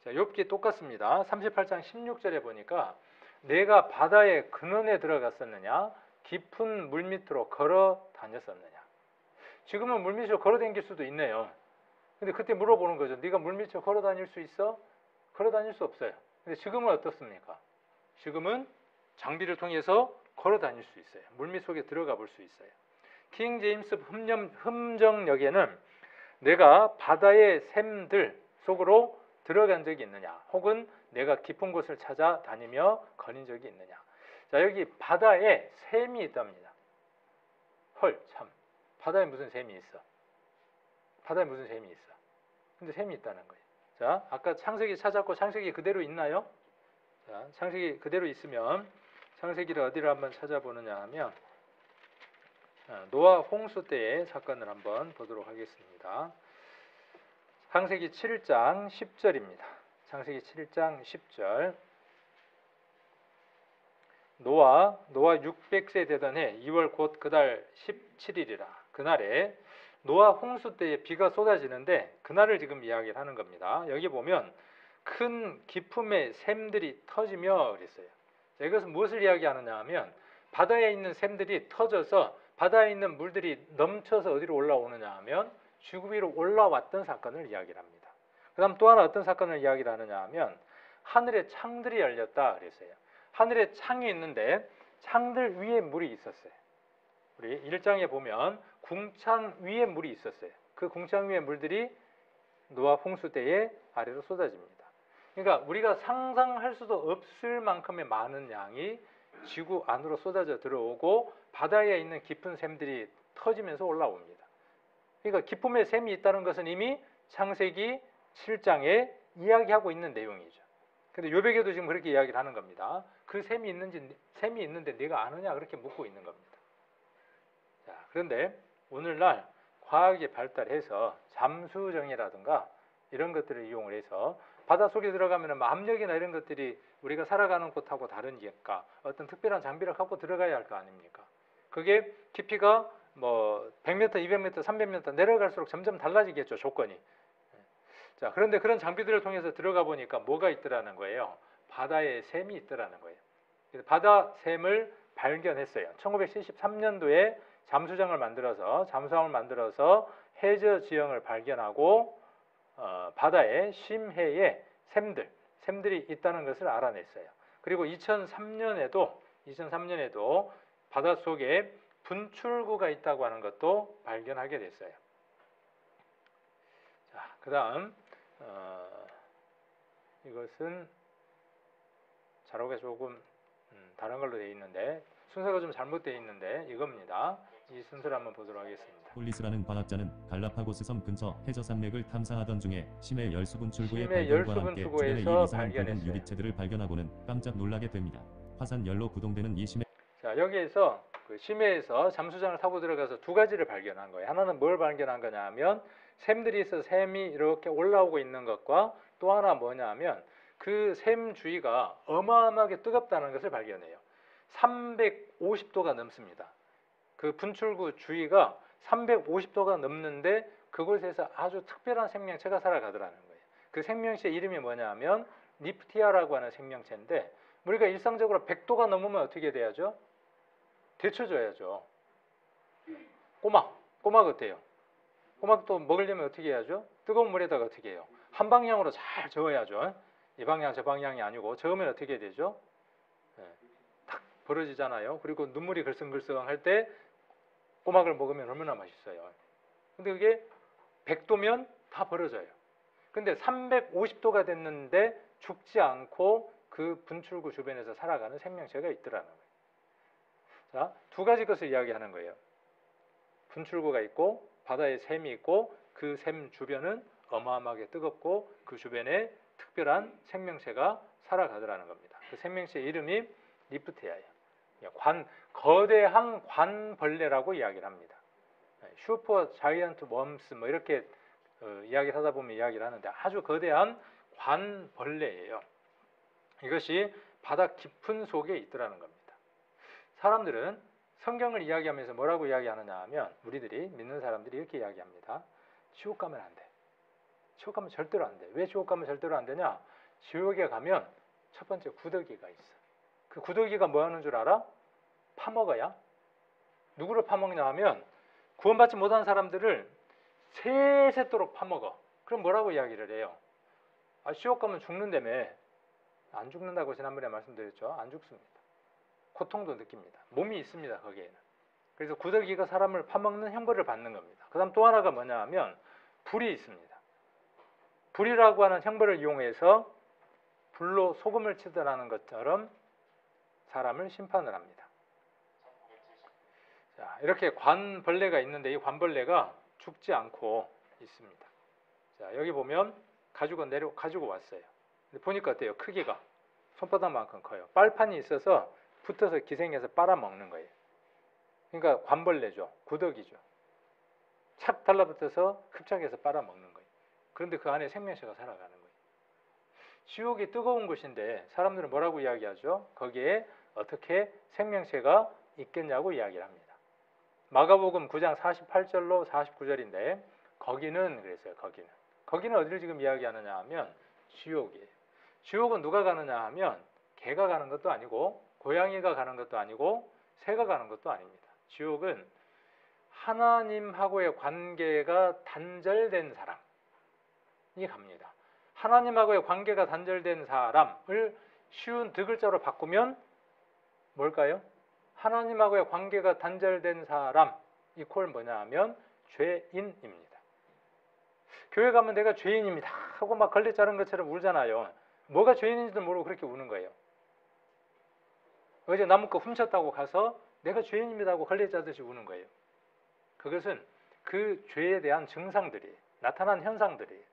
A: 자, 욥기 똑같습니다. 38장 16절에 보니까 내가 바다의 근원에 들어갔었느냐 깊은 물 밑으로 걸어 다녔었느냐. 지금은 물 밑으로 걸어 다닐 수도 있네요. 근데 그때 물어보는 거죠. 네가 물 밑으로 걸어 다닐 수 있어? 걸어 다닐 수 없어요. 근데 지금은 어떻습니까? 지금은 장비를 통해서 걸어 다닐 수 있어요. 물밑 속에 들어가 볼 수 있어요. 킹 제임스 흠정역에는 내가 바다의 샘들 속으로 들어간 적이 있느냐, 혹은 내가 깊은 곳을 찾아다니며 거닌 적이 있느냐. 자, 여기 바다에 샘이 있답니다. 헐, 참. 바다에 무슨 샘이 있어? 바다에 무슨 샘이 있어? 근데 샘이 있다는 거예요. 자, 아까 창세기 찾았고 창세기 그대로 있나요? 자, 창세기 그대로 있으면 창세기를 어디를 한번 찾아보느냐 하면 노아 홍수 때의 사건을 한번 보도록 하겠습니다. 창세기 7장 10절입니다. 창세기 7장 10절. 노아 600세 되던 해 2월 곧 그달 17일이라. 그날에 노아 홍수 때에 비가 쏟아지는데 그날을 지금 이야기를 하는 겁니다. 여기 보면 큰 기품의 샘들이 터지며 그랬어요. 자, 이것은 무엇을 이야기하느냐 하면 바다에 있는 샘들이 터져서 바다에 있는 물들이 넘쳐서 어디로 올라오느냐 하면 지구 위로 올라왔던 사건을 이야기를 합니다. 그 다음 또 하나 어떤 사건을 이야기를 하느냐 하면 하늘의 창들이 열렸다 그랬어요. 하늘에 창이 있는데 창들 위에 물이 있었어요. 우리 1장에 보면 궁창 위에 물이 있었어요. 그 궁창 위에 물들이 노아 홍수 때에 아래로 쏟아집니다. 그러니까 우리가 상상할 수도 없을 만큼의 많은 양이 지구 안으로 쏟아져 들어오고 바다에 있는 깊은 샘들이 터지면서 올라옵니다. 그러니까 기쁨의 샘이 있다는 것은 이미 창세기 7장에 이야기하고 있는 내용이죠. 근데 욥에게도 지금 그렇게 이야기를 하는 겁니다. 그 샘이 있는데 네가 아느냐 그렇게 묻고 있는 겁니다. 자, 그런데 오늘날 과학이 발달해서 잠수정이라든가 이런 것들을 이용을 해서 바다 속에 들어가면 압력이나 이런 것들이 우리가 살아가는 곳하고 다르니까 어떤 특별한 장비를 갖고 들어가야 할 거 아닙니까? 그게 깊이가 뭐 100m, 200m, 300m 내려갈수록 점점 달라지겠죠, 조건이. 자, 그런데 그런 장비들을 통해서 들어가 보니까 뭐가 있더라는 거예요. 바다에 샘이 있더라는 거예요. 그래서 바다 샘을 발견했어요. 1973년도에 잠수함을 만들어서 해저 지형을 발견하고 바다에 심해에 샘들이 있다는 것을 알아냈어요. 그리고 2003년에도 바닷속에 분출구가 있다고 하는 것도 발견하게 됐어요. 자, 그다음 이것은 자료가 조금 다른 걸로 되어 있는데 순서가 좀 잘못되어 있는데 이겁니다. 이 순서를 한번 보도록 하겠습니다.
C: 폴리스라는 과학자는 갈라파고스 섬 근처 해저 산맥을 탐사하던 중에 심해 열수분출구의
A: 심해
C: 발견과 함께
A: 열수분출구에서
C: 주변에 이 이상한 붉은
A: 발견했어요.
C: 유리체들을 발견하고는 깜짝 놀라게 됩니다. 화산 열로 구동되는 이 심해
A: 자, 여기에서 그 심해에서 잠수장을 타고 들어가서 두 가지를 발견한 거예요. 하나는 뭘 발견한 거냐 하면 샘들이 있어서 샘이 이렇게 올라오고 있는 것과 또 하나 뭐냐 하면 그 샘 주위가 어마어마하게 뜨겁다는 것을 발견해요. 350도가 넘습니다. 그 분출구 주위가 350도가 넘는데 그곳에서 아주 특별한 생명체가 살아가더라는 거예요. 그 생명체 이름이 뭐냐 하면 니프티아라고 하는 생명체인데 우리가 일상적으로 100도가 넘으면 어떻게 돼야죠? 데쳐줘야죠. 꼬막 어때요? 꼬막도 먹으려면 어떻게 해야죠? 뜨거운 물에다가 어떻게 해요? 한 방향으로 잘 저어야죠. 이 방향 저 방향이 아니고 저으면 어떻게 되죠? 탁 벌어지잖아요. 그리고 눈물이 글썽글썽 할 때 꼬막을 먹으면 얼마나 맛있어요. 근데 그게 100도면 다 벌어져요. 근데 350도가 됐는데 죽지 않고 그 분출구 주변에서 살아가는 생명체가 있더라는 거예요. 자, 두 가지 것을 이야기하는 거예요. 분출구가 있고 바다에 샘이 있고 그 샘 주변은 어마어마하게 뜨겁고 그 주변에 특별한 생명체가 살아가더라는 겁니다. 그 생명체 이름이 니프테아예요. 거대한 관벌레라고 이야기를 합니다. 슈퍼 자이언트 웜스 뭐 이렇게 이야기를 하다 보면 이야기를 하는데 아주 거대한 관벌레예요. 이것이 바다 깊은 속에 있더라는 겁니다. 사람들은 성경을 이야기하면서 뭐라고 이야기하느냐 하면 우리들이 믿는 사람들이 이렇게 이야기합니다. 지옥 가면 안 돼. 지옥 가면 절대로 안 돼. 왜 지옥 가면 절대로 안 되냐? 지옥에 가면 첫 번째 구더기가 있어. 그 구더기가 뭐 하는 줄 알아? 파먹어야. 누구를 파먹냐 하면 구원받지 못한 사람들을 세세토록 파먹어. 그럼 뭐라고 이야기를 해요? 아, 지옥 가면 죽는다며. 안 죽는다고 지난번에 말씀드렸죠. 안 죽습니다. 고통도 느낍니다. 몸이 있습니다. 거기에는. 그래서 구더기가 사람을 파먹는 형벌을 받는 겁니다. 그 다음 또 하나가 뭐냐 하면 불이 있습니다. 불이라고 하는 형벌을 이용해서 불로 소금을 치더라는 것처럼 사람을 심판을 합니다. 자, 이렇게 관벌레가 있는데 이 관벌레가 죽지 않고 있습니다. 자, 여기 보면 가지고 왔어요. 근데 보니까 어때요? 크기가 손바닥만큼 커요. 빨판이 있어서 붙어서 기생해서 빨아먹는 거예요. 그러니까 관벌레죠. 구더기죠. 착 달라붙어서 흡착해서 빨아먹는 거예요. 그런데 그 안에 생명체가 살아가는 거예요. 지옥이 뜨거운 곳인데 사람들은 뭐라고 이야기하죠? 거기에 어떻게 생명체가 있겠냐고 이야기를 합니다. 마가복음 9장 48절로 49절인데 거기는 그랬어요. 거기는 어디를 지금 이야기하느냐 하면 지옥이에요. 지옥은 누가 가느냐 하면 개가 가는 것도 아니고 고양이가 가는 것도 아니고 새가 가는 것도 아닙니다. 지옥은 하나님하고의 관계가 단절된 사람이 갑니다. 하나님하고의 관계가 단절된 사람을 쉬운 두 글자로 바꾸면 뭘까요? 하나님하고의 관계가 단절된 사람 이퀄 뭐냐 하면 죄인입니다. 교회 가면 내가 죄인입니다 하고 막 걸레 자른 것처럼 울잖아요. 뭐가 죄인인지도 모르고 그렇게 우는 거예요. 어제 남의 거 훔쳤다고 가서 내가 죄인입니다 하고 걸레 자듯이 우는 거예요. 그것은 그 죄에 대한 증상들이 나타난 현상들이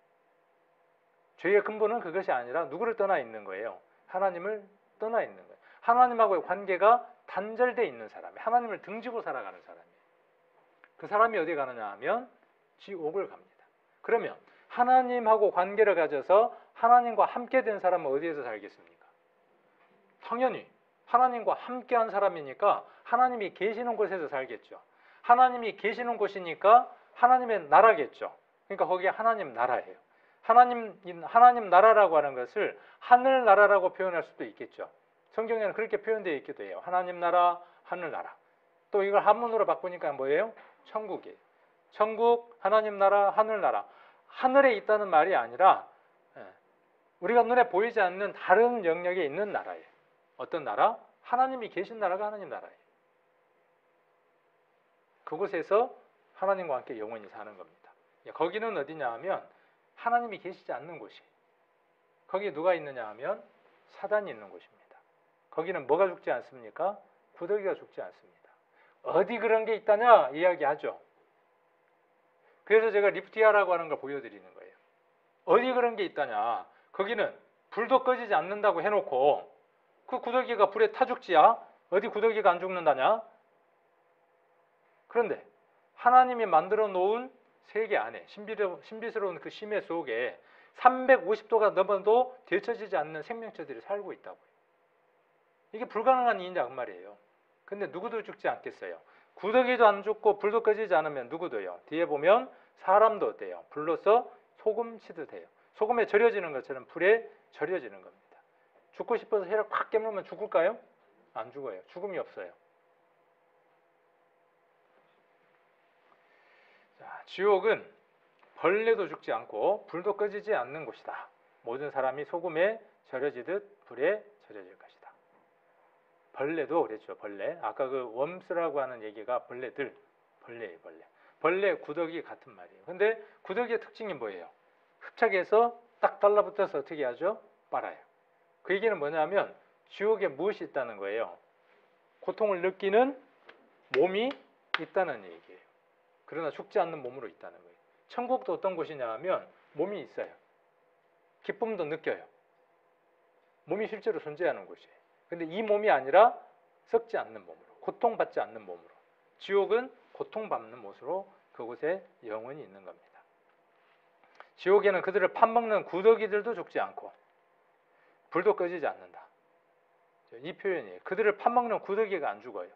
A: 죄의 근본은 그것이 아니라 누구를 떠나 있는 거예요. 하나님을 떠나 있는 거예요. 하나님하고의 관계가 단절되어 있는 사람이 하나님을 등지고 살아가는 사람이에요. 그 사람이 어디 가느냐 하면 지옥을 갑니다. 그러면 하나님하고 관계를 가져서 하나님과 함께 된 사람은 어디에서 살겠습니까? 당연히 하나님과 함께한 사람이니까 하나님이 계시는 곳에서 살겠죠. 하나님이 계시는 곳이니까 하나님의 나라겠죠. 그러니까 거기에 하나님 나라예요. 하나님 나라라고 하는 것을 하늘 나라라고 표현할 수도 있겠죠. 성경에는 그렇게 표현되어 있기도 해요. 하나님 나라, 하늘 나라. 또 이걸 한문으로 바꾸니까 뭐예요? 천국이에요. 천국, 하나님 나라, 하늘 나라. 하늘에 있다는 말이 아니라 우리가 눈에 보이지 않는 다른 영역에 있는 나라예요. 어떤 나라? 하나님이 계신 나라가 하나님 나라예요. 그곳에서 하나님과 함께 영원히 사는 겁니다. 거기는 어디냐 하면 하나님이 계시지 않는 곳이에요. 거기에 누가 있느냐 하면 사단이 있는 곳입니다. 거기는 뭐가 죽지 않습니까? 구더기가 죽지 않습니다. 어디 그런 게 있다냐 이야기하죠. 그래서 제가 리프티아라고 하는 걸 보여드리는 거예요. 어디 그런 게 있다냐. 거기는 불도 꺼지지 않는다고 해놓고 그 구더기가 불에 타 죽지야. 어디 구더기가 안 죽는다냐. 그런데 하나님이 만들어 놓은 세계 안에 신비스러운 그 심해 속에 350도가 넘어도 데쳐지지 않는 생명체들이 살고 있다고요. 이게 불가능한 일이냐 그 말이에요. 근데 누구도 죽지 않겠어요. 구더기도 안 죽고 불도 꺼지지 않으면 누구도요. 뒤에 보면 사람도 어때요? 불로서 소금 치듯해요. 소금에 절여지는 것처럼 불에 절여지는 겁니다. 죽고 싶어서 혀를 콱 깨물면 죽을까요? 안 죽어요. 죽음이 없어요. 자, 지옥은 벌레도 죽지 않고 불도 꺼지지 않는 곳이다. 모든 사람이 소금에 절여지듯 불에 절여질 것이다. 벌레도 그랬죠. 벌레. 아까 그 웜스라고 하는 얘기가 벌레예요. 벌레. 벌레, 구더기 같은 말이에요. 근데 구더기의 특징이 뭐예요? 흡착해서 딱 달라붙어서 어떻게 하죠? 빨아요. 그 얘기는 뭐냐면 지옥에 무엇이 있다는 거예요? 고통을 느끼는 몸이 있다는 얘기예요. 그러나 죽지 않는 몸으로 있다는 거예요. 천국도 어떤 곳이냐 하면 몸이 있어요. 기쁨도 느껴요. 몸이 실제로 존재하는 곳이에요. 근데 이 몸이 아니라 썩지 않는 몸으로, 고통받지 않는 몸으로. 지옥은 고통받는 모습으로 그곳에 영원히 있는 겁니다. 지옥에는 그들을 파먹는 구더기들도 죽지 않고 불도 꺼지지 않는다. 이 표현이에요. 그들을 파먹는 구더기가 안 죽어요.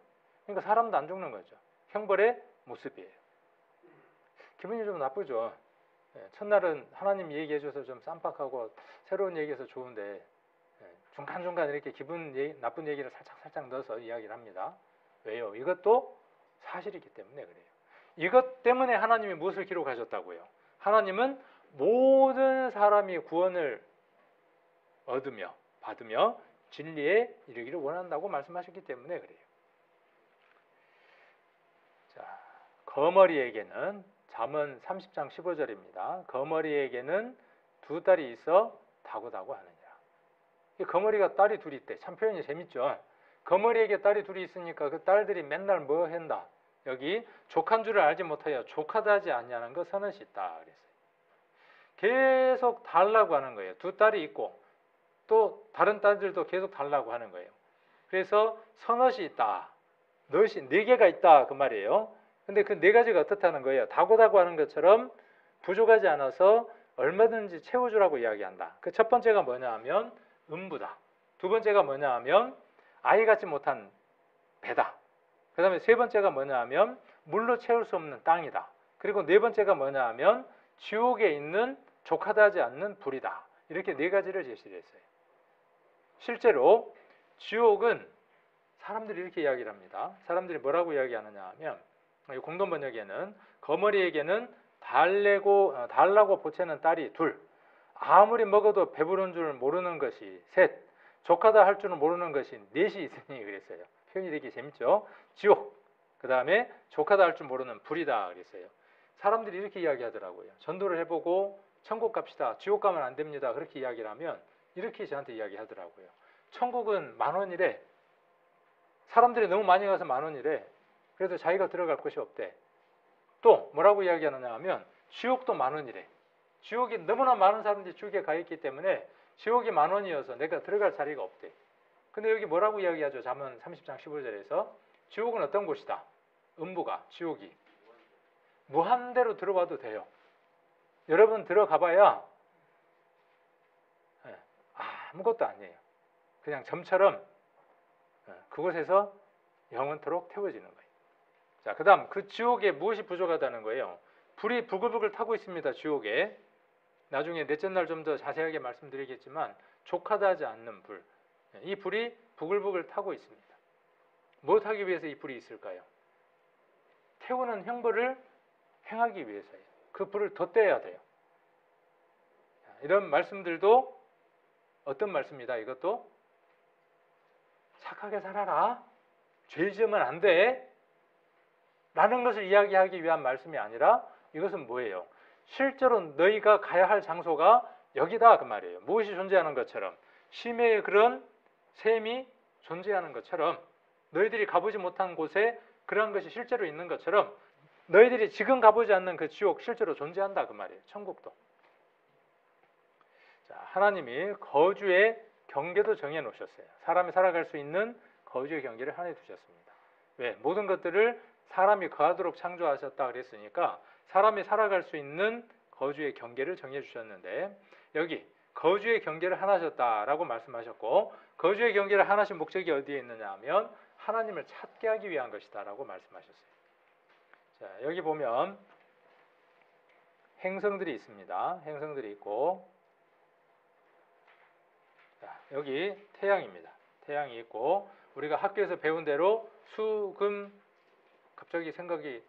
A: 그러니까 사람도 안 죽는 거죠. 형벌의 모습이에요. 기분이 좀 나쁘죠. 첫날은 하나님 얘기해 줘서 좀 쌈박하고 새로운 얘기해서 좋은데 중간중간 이렇게 나쁜 얘기를 살짝 넣어서 이야기를 합니다. 왜요? 이것도 사실이기 때문에 그래요. 이것 때문에 하나님이 무엇을 기록하셨다고요? 하나님은 모든 사람이 구원을 받으며 진리에 이르기를 원한다고 말씀하셨기 때문에 그래요. 자, 거머리에게는 잠언 30장 15절입니다. 거머리에게는 두 딸이 있어 다고다고 하느니라. 이 거머리가 딸이 둘이 있대. 참 표현이 재밌죠. 거머리에게 딸이 둘이 있으니까 그 딸들이 맨날 뭐 한다. 여기 족한 줄을 알지 못하여 족하다 하지 않냐는 거 선언시 있다 그랬어요. 계속 달라고 하는 거예요. 두 딸이 있고 또 다른 딸들도 계속 달라고 하는 거예요. 그래서 선엇이 있다. 넛이 네 개가 있다 그 말이에요. 근데 그 네 가지가 어떻다는 거예요? 다고다고 하는 것처럼 부족하지 않아서 얼마든지 채워주라고 이야기한다. 그 첫 번째가 뭐냐 하면 음부다. 두 번째가 뭐냐 하면 아이 갖지 못한 배다. 그 다음에 세 번째가 뭐냐 하면 물로 채울 수 없는 땅이다. 그리고 네 번째가 뭐냐 하면 지옥에 있는 족하다 하지 않는 불이다. 이렇게 네 가지를 제시를 했어요. 실제로 지옥은 사람들이 이렇게 이야기를 합니다. 사람들이 뭐라고 이야기하느냐 하면 공동 번역에는 거머리에게는 달라고 보채는 딸이 둘, 아무리 먹어도 배부른 줄 모르는 것이 셋, 족하다 할 줄은 모르는 것이 넷이 있으니 그랬어요. 표현이 되게 재밌죠. 지옥, 그 다음에 족하다 할 줄 모르는 불이다 그랬어요. 사람들이 이렇게 이야기하더라고요. 전도를 해보고 천국 갑시다, 지옥 가면 안 됩니다, 그렇게 이야기를 하면 이렇게 저한테 이야기하더라고요. 천국은 10,000원이래. 사람들이 너무 많이 가서 10,000원이래. 그래도 자기가 들어갈 곳이 없대. 또 뭐라고 이야기하느냐 하면 지옥도 10,000원이래. 지옥이 너무나 많은 사람들이 지옥에 가 있기 때문에 지옥이 10,000원이어서 내가 들어갈 자리가 없대. 근데 여기 뭐라고 이야기하죠? 잠언 30장 15절에서 지옥은 어떤 곳이다? 음부가, 지옥이 무한대로 들어와도 돼요. 여러분 들어가 봐야 아무것도 아니에요. 그냥 점처럼 그곳에서 영원토록 태워지는 거예요. 자, 그 다음 그 지옥에 무엇이 부족하다는 거예요? 불이 부글부글 타고 있습니다. 지옥에. 나중에 넷째 날 좀 더 자세하게 말씀드리겠지만 족하다하지 않는 불. 이 불이 부글부글 타고 있습니다. 무엇하기 위해서 이 불이 있을까요? 태우는 형벌을 행하기 위해서예요. 그 불을 덧대야 돼요. 이런 말씀들도 어떤 말씀이다? 이것도 착하게 살아라. 죄 지으면 안 돼. 라는 것을 이야기하기 위한 말씀이 아니라 이것은 뭐예요? 실제로 너희가 가야 할 장소가 여기다 그 말이에요. 무엇이 존재하는 것처럼 심해의 그런 셈이 존재하는 것처럼 너희들이 가보지 못한 곳에 그러한 것이 실제로 있는 것처럼 너희들이 지금 가보지 않는 그 지옥 실제로 존재한다 그 말이에요. 천국도. 자, 하나님이 거주의 경계도 정해 놓으셨어요. 사람이 살아갈 수 있는 거주의 경계를 하나 두셨습니다. 왜? 모든 것들을 사람이 거하도록 창조하셨다 그랬으니까 사람이 살아갈 수 있는 거주의 경계를 정해 주셨는데 여기 거주의 경계를 하나 하셨다라고 말씀하셨고 거주의 경계를 하나 하신 목적이 어디에 있느냐 하면 하나님을 찾게 하기 위한 것이다라고 말씀하셨어요. 자, 여기 보면 행성들이 있습니다. 행성들이 있고 자, 여기 태양입니다. 태양이 있고 우리가 학교에서 배운 대로 수, 금 갑자기 생각이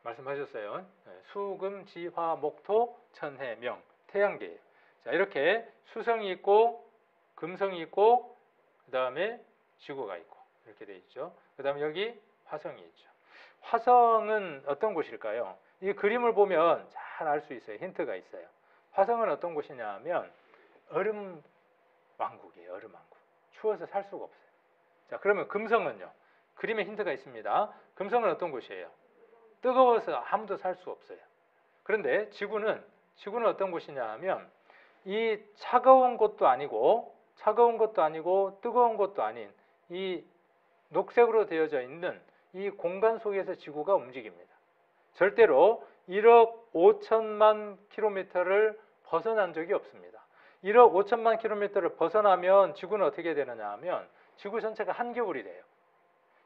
A: 말씀하셨어요. 수, 금, 지, 화, 목, 토, 천, 해, 명 태양계예요. 자, 이렇게 수성이 있고 금성이 있고 그 다음에 지구가 있고 이렇게 돼 있죠. 그 다음에 여기 화성이 있죠. 화성은 어떤 곳일까요? 이 그림을 보면 잘 알 수 있어요. 힌트가 있어요. 화성은 어떤 곳이냐 하면 얼음 왕국이에요. 얼음 왕국. 추워서 살 수가 없어요. 자, 그러면 금성은요? 그림에 힌트가 있습니다. 금성은 어떤 곳이에요? 뜨거워서 아무도 살 수 없어요. 그런데 지구는 어떤 곳이냐 하면 이 차가운 곳도 아니고 뜨거운 곳도 아닌 이 녹색으로 되어져 있는 이 공간 속에서 지구가 움직입니다. 절대로 1억 5천만 킬로미터를 벗어난 적이 없습니다. 1억 5천만 킬로미터를 벗어나면 지구는 어떻게 되느냐 하면 지구 전체가 한겨울이 돼요.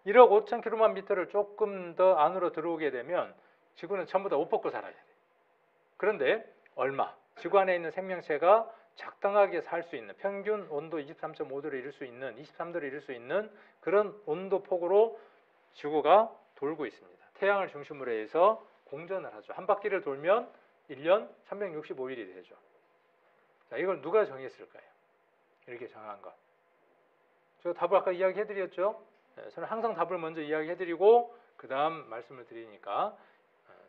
A: 1억 5천 킬로만 미터를 조금 더 안으로 들어오게 되면 지구는 전부 다 옷 벗고 살아야 돼요. 그런데 얼마? 지구 안에 있는 생명체가 적당하게 살 수 있는 평균 온도 23.5도를 이룰 수 있는 23도를 이룰 수 있는 그런 온도 폭으로 지구가 돌고 있습니다. 태양을 중심으로 해서 공전을 하죠. 한 바퀴를 돌면 1년 365일이 되죠. 자, 이걸 누가 정했을까요? 이렇게 정한 것. 저 답을 아까 이야기해드렸죠. 저는 항상 답을 먼저 이야기해드리고 그 다음 말씀을 드리니까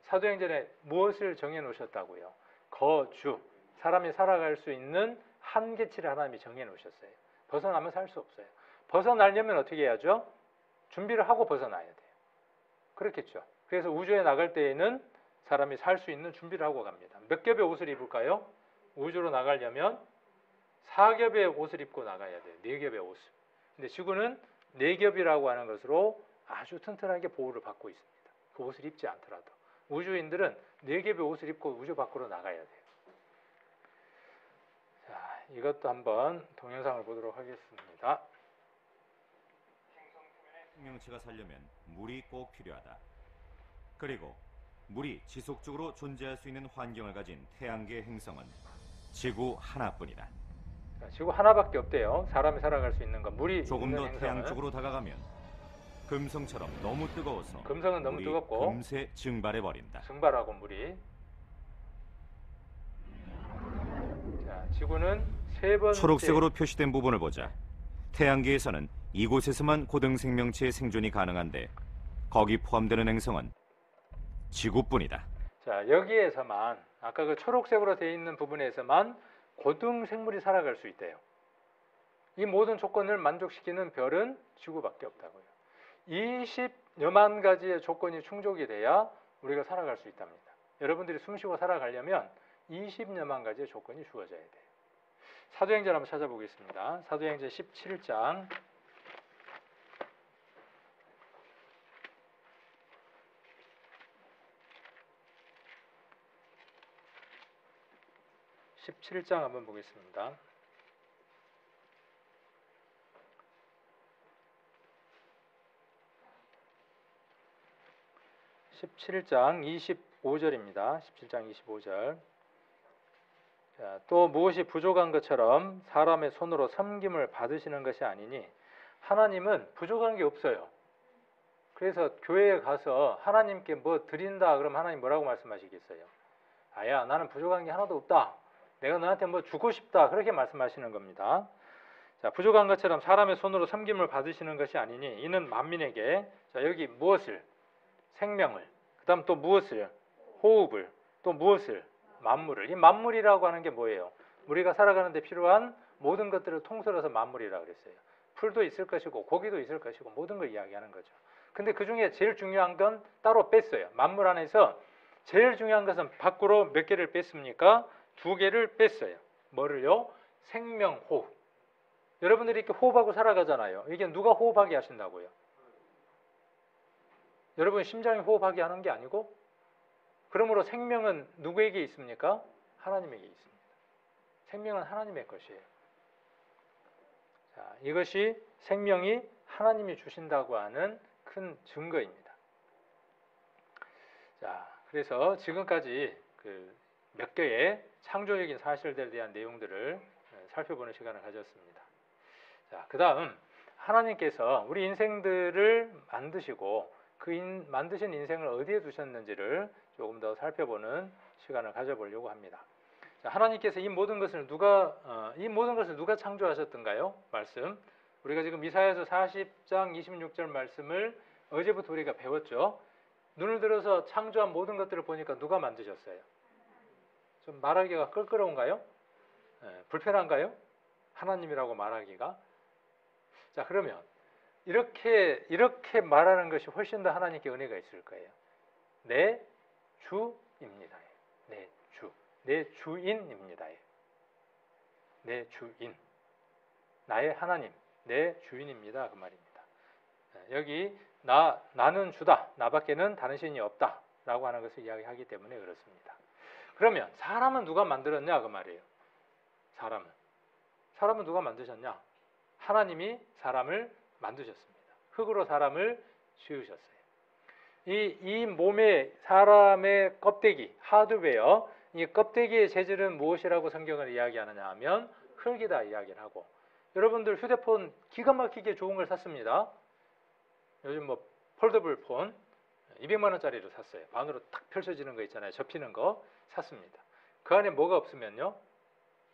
A: 사도행전에 무엇을 정해놓으셨다고요? 거주, 사람이 살아갈 수 있는 한계치를 하나님이 정해놓으셨어요. 벗어나면 살 수 없어요. 벗어나려면 어떻게 해야죠? 준비를 하고 벗어나야 돼요. 그렇겠죠. 그래서 우주에 나갈 때에는 사람이 살 수 있는 준비를 하고 갑니다. 몇 겹의 옷을 입을까요? 우주로 나가려면 4겹의 옷을 입고 나가야 돼요. 4겹의 옷을. 근데 지구는 4겹이라고 하는 것으로 아주 튼튼하게 보호를 받고 있습니다. 그 옷을 입지 않더라도. 우주인들은 4겹의 옷을 입고 우주 밖으로 나가야 돼요. 자, 이것도 한번 동영상을 보도록 하겠습니다.
B: 생명체가 살려면 물이 꼭 필요하다. 그리고 물이 지속적으로 존재할 수 있는 환경을 가진 태양계 행성은 지구 하나뿐이다.
A: 자, 지구 하나밖에 없대요. 사람이 살아갈 수 있는 건 물이
B: 조금
A: 있는
B: 더
A: 행성은.
B: 태양 쪽으로 다가가면 금성처럼 너무 뜨거워서
A: 금성은 너무
B: 물이
A: 뜨겁고
B: 금세 증발해 버린다.
A: 증발하고 물이. 자, 지구는 세 번째
B: 초록색으로 표시된 부분을 보자. 태양계에서는 이곳에서만 고등 생명체의 생존이 가능한데 거기 포함되는 행성은 지구뿐이다.
A: 자, 여기에서만 아까 그 초록색으로 되어 있는 부분에서만 고등 생물이 살아갈 수 있대요. 이 모든 조건을 만족시키는 별은 지구밖에 없다고요. 20여만 가지의 조건이 충족이 돼야 우리가 살아갈 수 있답니다. 여러분들이 숨쉬고 살아가려면 20여만 가지의 조건이 주어져야 돼요. 사도행전 한번 찾아보겠습니다. 사도행전 17장 1 17장 한번 보겠습니다. 17장 25절입니다. 17장 25절. 자, 또 무엇이 부족한 것처럼 사람의 손으로 섬김을 받으시는 것이 아니니 하나님은 부족한 게 없어요. 그래서 교회에 가서 하나님께 뭐 드린다 그러면 하나님 뭐라고 말씀하시겠어요? 아야, 나는 부족한 게 하나도 없다. 내가 너한테 뭐 주고 싶다. 그렇게 말씀하시는 겁니다. 자, 부족한 것처럼 사람의 손으로 섬김을 받으시는 것이 아니니 이는 만민에게, 자, 여기 무엇을? 생명을. 그다음 또 무엇을? 호흡을. 또 무엇을? 만물을. 이 만물이라고 하는 게 뭐예요? 우리가 살아가는 데 필요한 모든 것들을 통틀어서 만물이라고 그랬어요. 풀도 있을 것이고 고기도 있을 것이고 모든 걸 이야기하는 거죠. 근데 그 중에 제일 중요한 건 따로 뺐어요. 만물 안에서 제일 중요한 것은 밖으로 몇 개를 뺐습니까? 2개를 뺐어요. 뭐를요? 생명, 호흡. 여러분들이 이렇게 호흡하고 살아가잖아요. 이게 누가 호흡하게 하신다고요? 여러분 심장이 호흡하게 하는 게 아니고, 그러므로 생명은 누구에게 있습니까? 하나님에게 있습니다. 생명은 하나님의 것이에요. 자, 이것이 생명이 하나님이 주신다고 하는 큰 증거입니다. 자, 그래서 지금까지 그 몇 개의 창조적인 사실들에 대한 내용들을 살펴보는 시간을 가졌습니다. 자, 그 다음 하나님께서 우리 인생들을 만드시고 그 만드신 인생을 어디에 두셨는지를 조금 더 살펴보는 시간을 가져보려고 합니다. 자, 하나님께서 이 모든 것을 누가 창조하셨던가요? 말씀. 우리가 지금 이사야서 40장 26절 말씀을 어제부터 우리가 배웠죠. 눈을 들어서 창조한 모든 것들을 보니까 누가 만드셨어요? 좀 말하기가 껄끄러운가요? 불편한가요? 하나님이라고 말하기가. 자, 그러면 이렇게 말하는 것이 훨씬 더 하나님께 은혜가 있을 거예요. 내 주입니다. 내 주. 내 주인입니다. 내 주인. 나의 하나님. 내 주인입니다. 그 말입니다. 여기 나는 주다. 나밖에는 다른 신이 없다. 라고 하는 것을 이야기하기 때문에 그렇습니다. 그러면 사람은 누가 만들었냐? 그 말이에요. 사람은 누가 만드셨냐? 하나님이 사람을 만드셨습니다. 흙으로 사람을 지으셨어요. 이 몸에 사람의 껍데기, 하드웨어, 이 껍데기의 재질은 무엇이라고 성경을 이야기하느냐 하면 흙이다 이야기를 하고, 여러분들 휴대폰 기가 막히게 좋은 걸 샀습니다. 요즘 뭐 폴더블 폰 200만 원짜리로 샀어요. 반으로 탁 펼쳐지는 거 있잖아요. 접히는 거 샀습니다. 그 안에 뭐가 없으면요?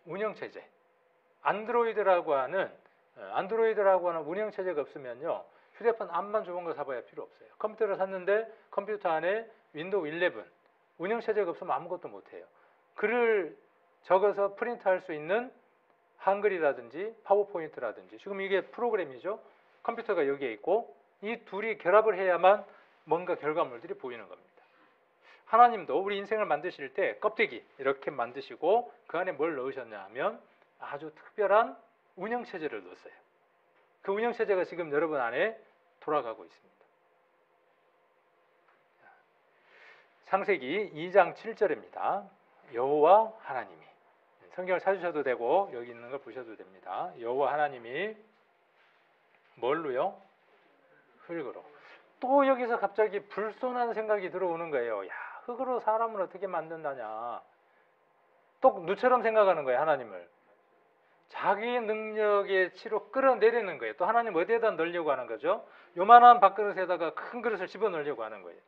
A: 운영체제. 안드로이드라고 하는 운영체제가 없으면요, 휴대폰 앞만 좋은 거 사봐야 필요 없어요. 컴퓨터를 샀는데 컴퓨터 안에 윈도우 11 운영체제가 없으면 아무것도 못해요. 글을 적어서 프린트할 수 있는 한글이라든지 파워포인트라든지, 지금 이게 프로그램이죠. 컴퓨터가 여기에 있고 이 둘이 결합을 해야만 뭔가 결과물들이 보이는 겁니다. 하나님도 우리 인생을 만드실 때 껍데기 이렇게 만드시고 그 안에 뭘 넣으셨냐 하면 아주 특별한 운영체제를 넣었어요. 그 운영체제가 지금 여러분 안에 돌아가고 있습니다. 창세기 2장 7절입니다. 여호와 하나님이, 성경을 찾으셔도 되고 여기 있는 걸 보셔도 됩니다. 여호와 하나님이 뭘로요? 흙으로. 또 여기서 갑자기 불손한 생각이 들어오는 거예요. 야, 흙으로 사람을 어떻게 만든다냐. 또 누처럼 생각하는 거예요. 하나님을. 자기 능력의 치로 끌어내리는 거예요. 또 하나님 어디에다 넣으려고 하는 거죠? 요만한 밥그릇에다가 큰 그릇을 집어넣으려고 하는 거예요.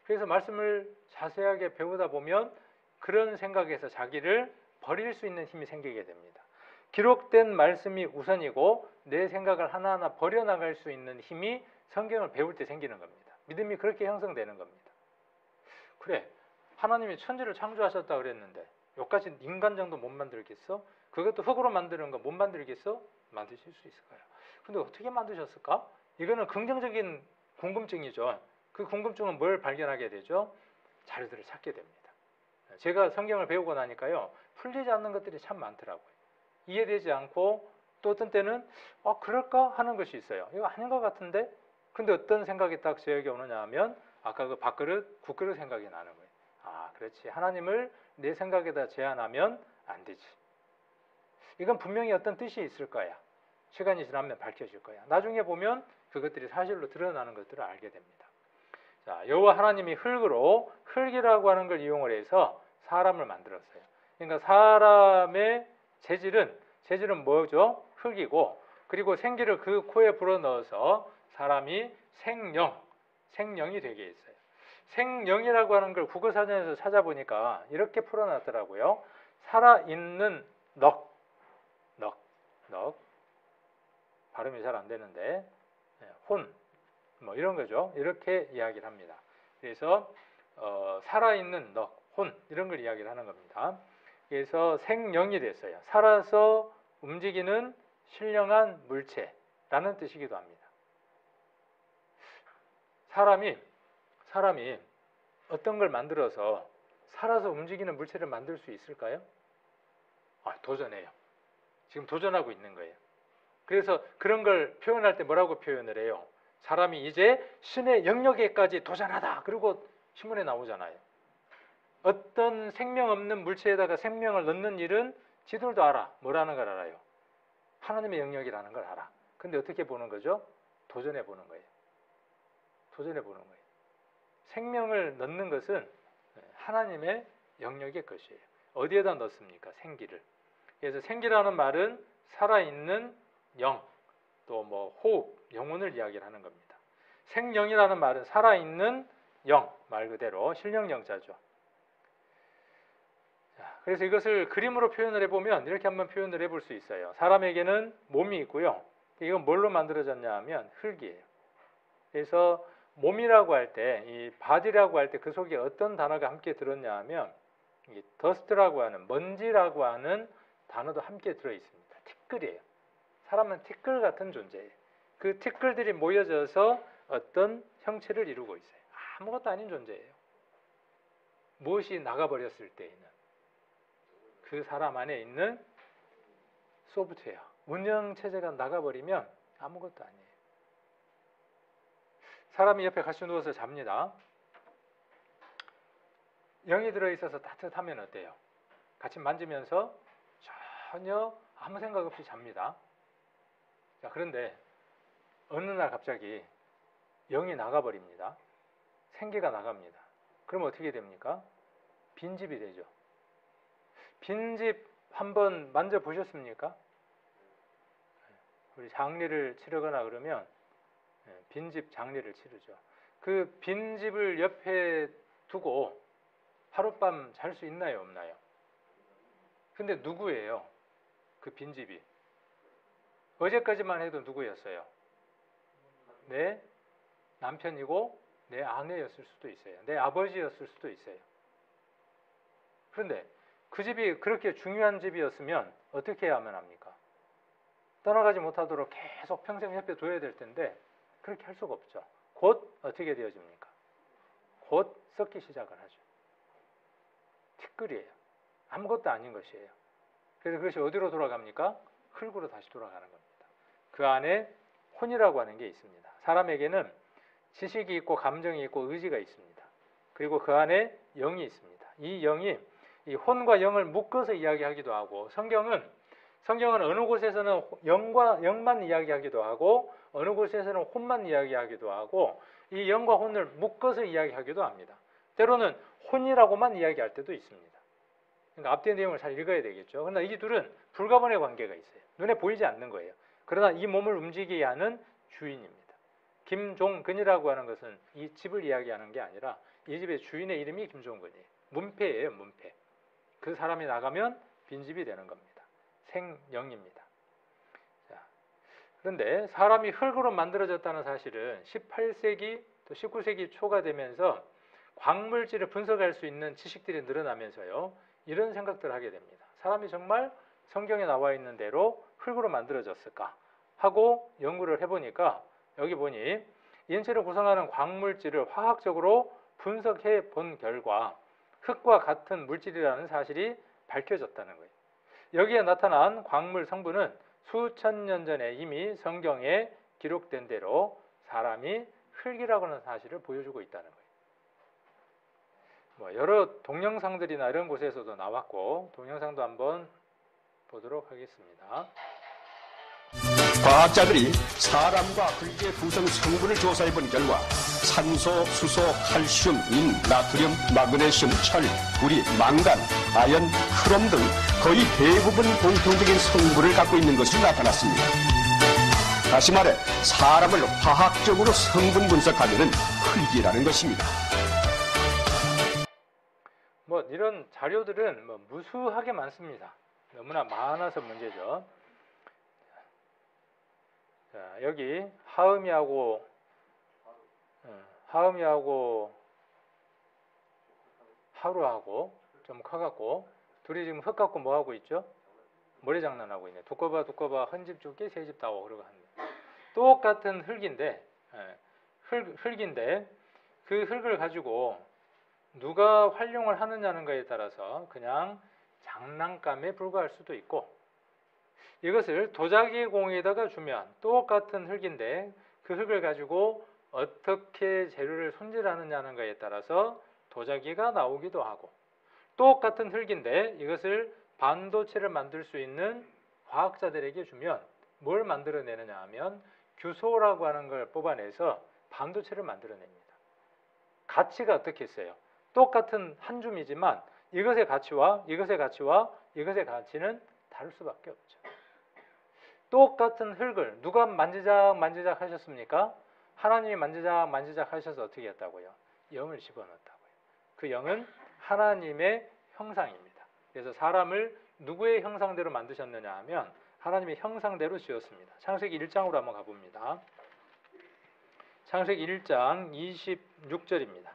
A: 그래서 말씀을 자세하게 배우다 보면 그런 생각에서 자기를 버릴 수 있는 힘이 생기게 됩니다. 기록된 말씀이 우선이고 내 생각을 하나하나 버려나갈 수 있는 힘이 성경을 배울 때 생기는 겁니다. 믿음이 그렇게 형성되는 겁니다. 그래, 하나님이 천지를 창조하셨다 그랬는데 여기까지 인간 정도 못 만들겠어? 그것도 흙으로 만드는 거 못 만들겠어? 만드실 수 있을 거예요. 근데 어떻게 만드셨을까? 이거는 긍정적인 궁금증이죠. 그 궁금증은 뭘 발견하게 되죠? 자료들을 찾게 됩니다. 제가 성경을 배우고 나니까요, 풀리지 않는 것들이 참 많더라고요. 이해되지 않고 또 어떤 때는 그럴까 하는 것이 있어요. 이거 아닌 것 같은데? 근데 어떤 생각이 딱 저에게 오느냐 하면 아까 그 밥그릇, 국그릇 생각이 나는 거예요. 아, 그렇지. 하나님을 내 생각에다 제한하면 안 되지. 이건 분명히 어떤 뜻이 있을 거야. 시간이 지나면 밝혀질 거야. 나중에 보면 그것들이 사실로 드러나는 것들을 알게 됩니다. 자, 여호와 하나님이 흙으로, 흙이라고 하는 걸 이용을 해서 사람을 만들었어요. 그러니까 사람의 재질은 뭐죠? 흙이고, 그리고 생기를 그 코에 불어넣어서 사람이 생령이 되게 했어요. 생령이라고 하는 걸 국어사전에서 찾아보니까 이렇게 풀어놨더라고요. 살아있는 넋. 발음이 잘 안 되는데, 뭐 이런 거죠. 이렇게 이야기를 합니다. 그래서 살아있는 넋, 혼 이런 걸 이야기를 하는 겁니다. 그래서 생령이 됐어요. 살아서 움직이는 신령한 물체라는 뜻이기도 합니다. 사람이 어떤 걸 만들어서 살아서 움직이는 물체를 만들 수 있을까요? 도전해요. 지금 도전하고 있는 거예요. 그래서 그런 걸 표현할 때 뭐라고 표현을 해요? 사람이 이제 신의 영역에까지 도전하다. 그리고 신문에 나오잖아요. 어떤 생명 없는 물체에다가 생명을 넣는 일은 지들도 알아. 뭐라는 걸 알아요? 하나님의 영역이라는 걸 알아. 근데 어떻게 보는 거죠? 도전해 보는 거예요. 생명을 넣는 것은 하나님의 영역의 것이에요. 어디에다 넣습니까? 생기를. 그래서 생기라는 말은 살아있는 영, 또 뭐 호흡, 영혼을 이야기를 하는 겁니다. 생령이라는 말은 살아있는 영, 말 그대로 신령영자죠. 그래서 이것을 그림으로 표현을 해보면 이렇게 한번 표현을 해볼 수 있어요. 사람에게는 몸이 있고요. 이건 뭘로 만들어졌냐 하면 흙이에요. 그래서 몸이라고 할 때, 이 바디라고 할 때 그 속에 어떤 단어가 함께 들었냐 하면 이 더스트라고 하는, 먼지라고 하는 단어도 함께 들어있습니다. 티끌이에요. 사람은 티끌 같은 존재예요. 그 티끌들이 모여져서 어떤 형체를 이루고 있어요. 아무것도 아닌 존재예요. 무엇이 나가버렸을 때에는 그 사람 안에 있는 소프트웨어, 운영체제가 나가버리면 아무것도 아니에요. 사람이 옆에 같이 누워서 잡니다. 영이 들어있어서 따뜻하면 어때요? 같이 만지면서 전혀 아무 생각 없이 잡니다. 자, 그런데 어느 날 갑자기 영이 나가버립니다. 생기가 나갑니다. 그럼 어떻게 됩니까? 빈집이 되죠. 빈집 한번 만져보셨습니까? 우리 장례를 치르거나 그러면 빈집 장례를 치르죠. 그 빈집을 옆에 두고 하룻밤 잘 수 있나요, 없나요? 근데 누구예요? 그 빈집이. 어제까지만 해도 누구였어요? 내 남편이고 내 아내였을 수도 있어요. 내 아버지였을 수도 있어요. 그런데 그 집이 그렇게 중요한 집이었으면 어떻게 해야만 합니까? 떠나가지 못하도록 계속 평생 옆에 둬야 될 텐데 그렇게 할 수가 없죠. 곧 어떻게 되어집니까? 곧 썩기 시작을 하죠. 티끌이에요. 아무것도 아닌 것이에요. 그래서 그것이 어디로 돌아갑니까? 흙으로 다시 돌아가는 겁니다. 그 안에 혼이라고 하는 게 있습니다. 사람에게는 지식이 있고 감정이 있고 의지가 있습니다. 그리고 그 안에 영이 있습니다. 이 영이 이 혼과 영을 묶어서 이야기하기도 하고, 성경은 어느 곳에서는 영만 이야기하기도 하고 어느 곳에서는 혼만 이야기하기도 하고 이 영과 혼을 묶어서 이야기하기도 합니다. 때로는 혼이라고만 이야기할 때도 있습니다. 그러니까 앞뒤 내용을 잘 읽어야 되겠죠. 그러나 이 둘은 불가분의 관계가 있어요. 눈에 보이지 않는 거예요. 그러나 이 몸을 움직이게 하는 주인입니다. 김종근이라고 하는 것은 이 집을 이야기하는 게 아니라 이 집의 주인의 이름이 김종근이에요. 문패예요, 문패. 그 사람이 나가면 빈집이 되는 겁니다. 생령입니다. 자, 그런데 사람이 흙으로 만들어졌다는 사실은 18세기 또 19세기 초가 되면서 광물질을 분석할 수 있는 지식들이 늘어나면서요. 이런 생각들을 하게 됩니다. 사람이 정말 성경에 나와 있는 대로 흙으로 만들어졌을까 하고 연구를 해보니까 여기 보니 인체를 구성하는 광물질을 화학적으로 분석해 본 결과 흙과 같은 물질이라는 사실이 밝혀졌다는 거예요. 여기에 나타난 광물 성분은 수천 년 전에 이미 성경에 기록된 대로 사람이 흙이라고 하는 사실을 보여주고 있다는 거예요. 뭐 여러 동영상들이나 이런 곳에서도 나왔고 동영상도 한번 보도록 하겠습니다.
D: 과학자들이 사람과 흙의 구성 성분을 조사해 본 결과 산소, 수소, 칼슘, 인, 나트륨, 마그네슘, 철, 구리, 망간, 아연, 크롬 등 거의 대부분 공통적인 성분을 갖고 있는 것으로 나타났습니다. 다시 말해 사람을 화학적으로 성분 분석하면 흙이라는 것입니다.
A: 뭐 이런 자료들은 뭐 무수하게 많습니다. 너무나 많아서 문제죠. 자, 여기 하음이하고 하루하고 좀 커갖고 둘이 지금 흙 갖고 뭐 하고 있죠? 모래 장난하고 있네. 두꺼봐 한 집 줄게 세 집 다오 그러고 하는. 똑같은 흙인데 흙인데 그 흙을 가지고 누가 활용을 하느냐는 것에 따라서 그냥 장난감에 불과할 수도 있고 이것을 도자기 공에다가 주면 똑같은 흙인데 그 흙을 가지고 어떻게 재료를 손질하느냐는 것에 따라서 도자기가 나오기도 하고 똑같은 흙인데 이것을 반도체를 만들 수 있는 과학자들에게 주면 뭘 만들어내느냐 하면 규소라고 하는 걸 뽑아내서 반도체를 만들어냅니다. 가치가 어떻게 있어요? 똑같은 한 줌이지만 이것의 가치와 이것의 가치는 다를 수밖에 없죠. 똑같은 흙을 누가 만지작 하셨습니까? 하나님이 만지작 하셔서 어떻게 했다고요? 영을 집어넣었다고요. 그 영은 하나님의 형상입니다. 그래서 사람을 누구의 형상대로 만드셨느냐 하면 하나님의 형상대로 지었습니다. 창세기 1장으로 한번 가봅니다. 창세기 1장 26절입니다.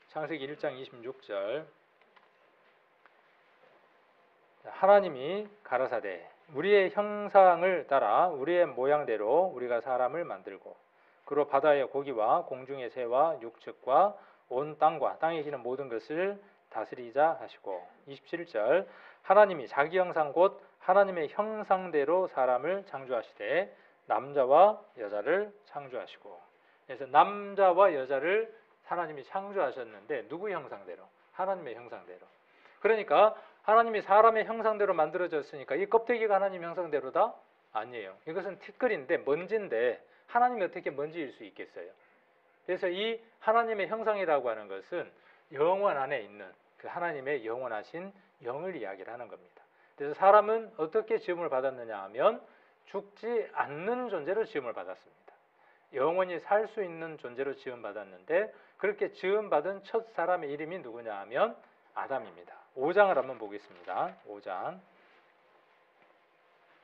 A: 창세기 1장 26절 하나님이 가라사대 우리의 형상을 따라 우리의 모양대로 우리가 사람을 만들고 그로 바다의 고기와 공중의 새와 육축과 온 땅과 땅에 기는 모든 것을 다스리자 하시고 27절 하나님이 자기 형상 곧 하나님의 형상대로 사람을 창조하시되 남자와 여자를 창조하시고 그래서 남자와 여자를 하나님이 창조하셨는데 누구의 형상대로? 하나님의 형상대로. 그러니까 하나님이 사람의 형상대로 만들어졌으니까 이 껍데기가 하나님 형상대로다? 아니에요. 이것은 티끌인데 먼지인데 하나님이 어떻게 먼지일 수 있겠어요? 그래서 이 하나님의 형상이라고 하는 것은 영원 안에 있는 그 하나님의 영원하신 영을 이야기를 하는 겁니다. 그래서 사람은 어떻게 지음을 받았느냐 하면 죽지 않는 존재로 지음을 받았습니다. 영원히 살 수 있는 존재로 지음받았는데 그렇게 지음받은 첫 사람의 이름이 누구냐 하면 아담입니다. 5장을 한번 보겠습니다. 5장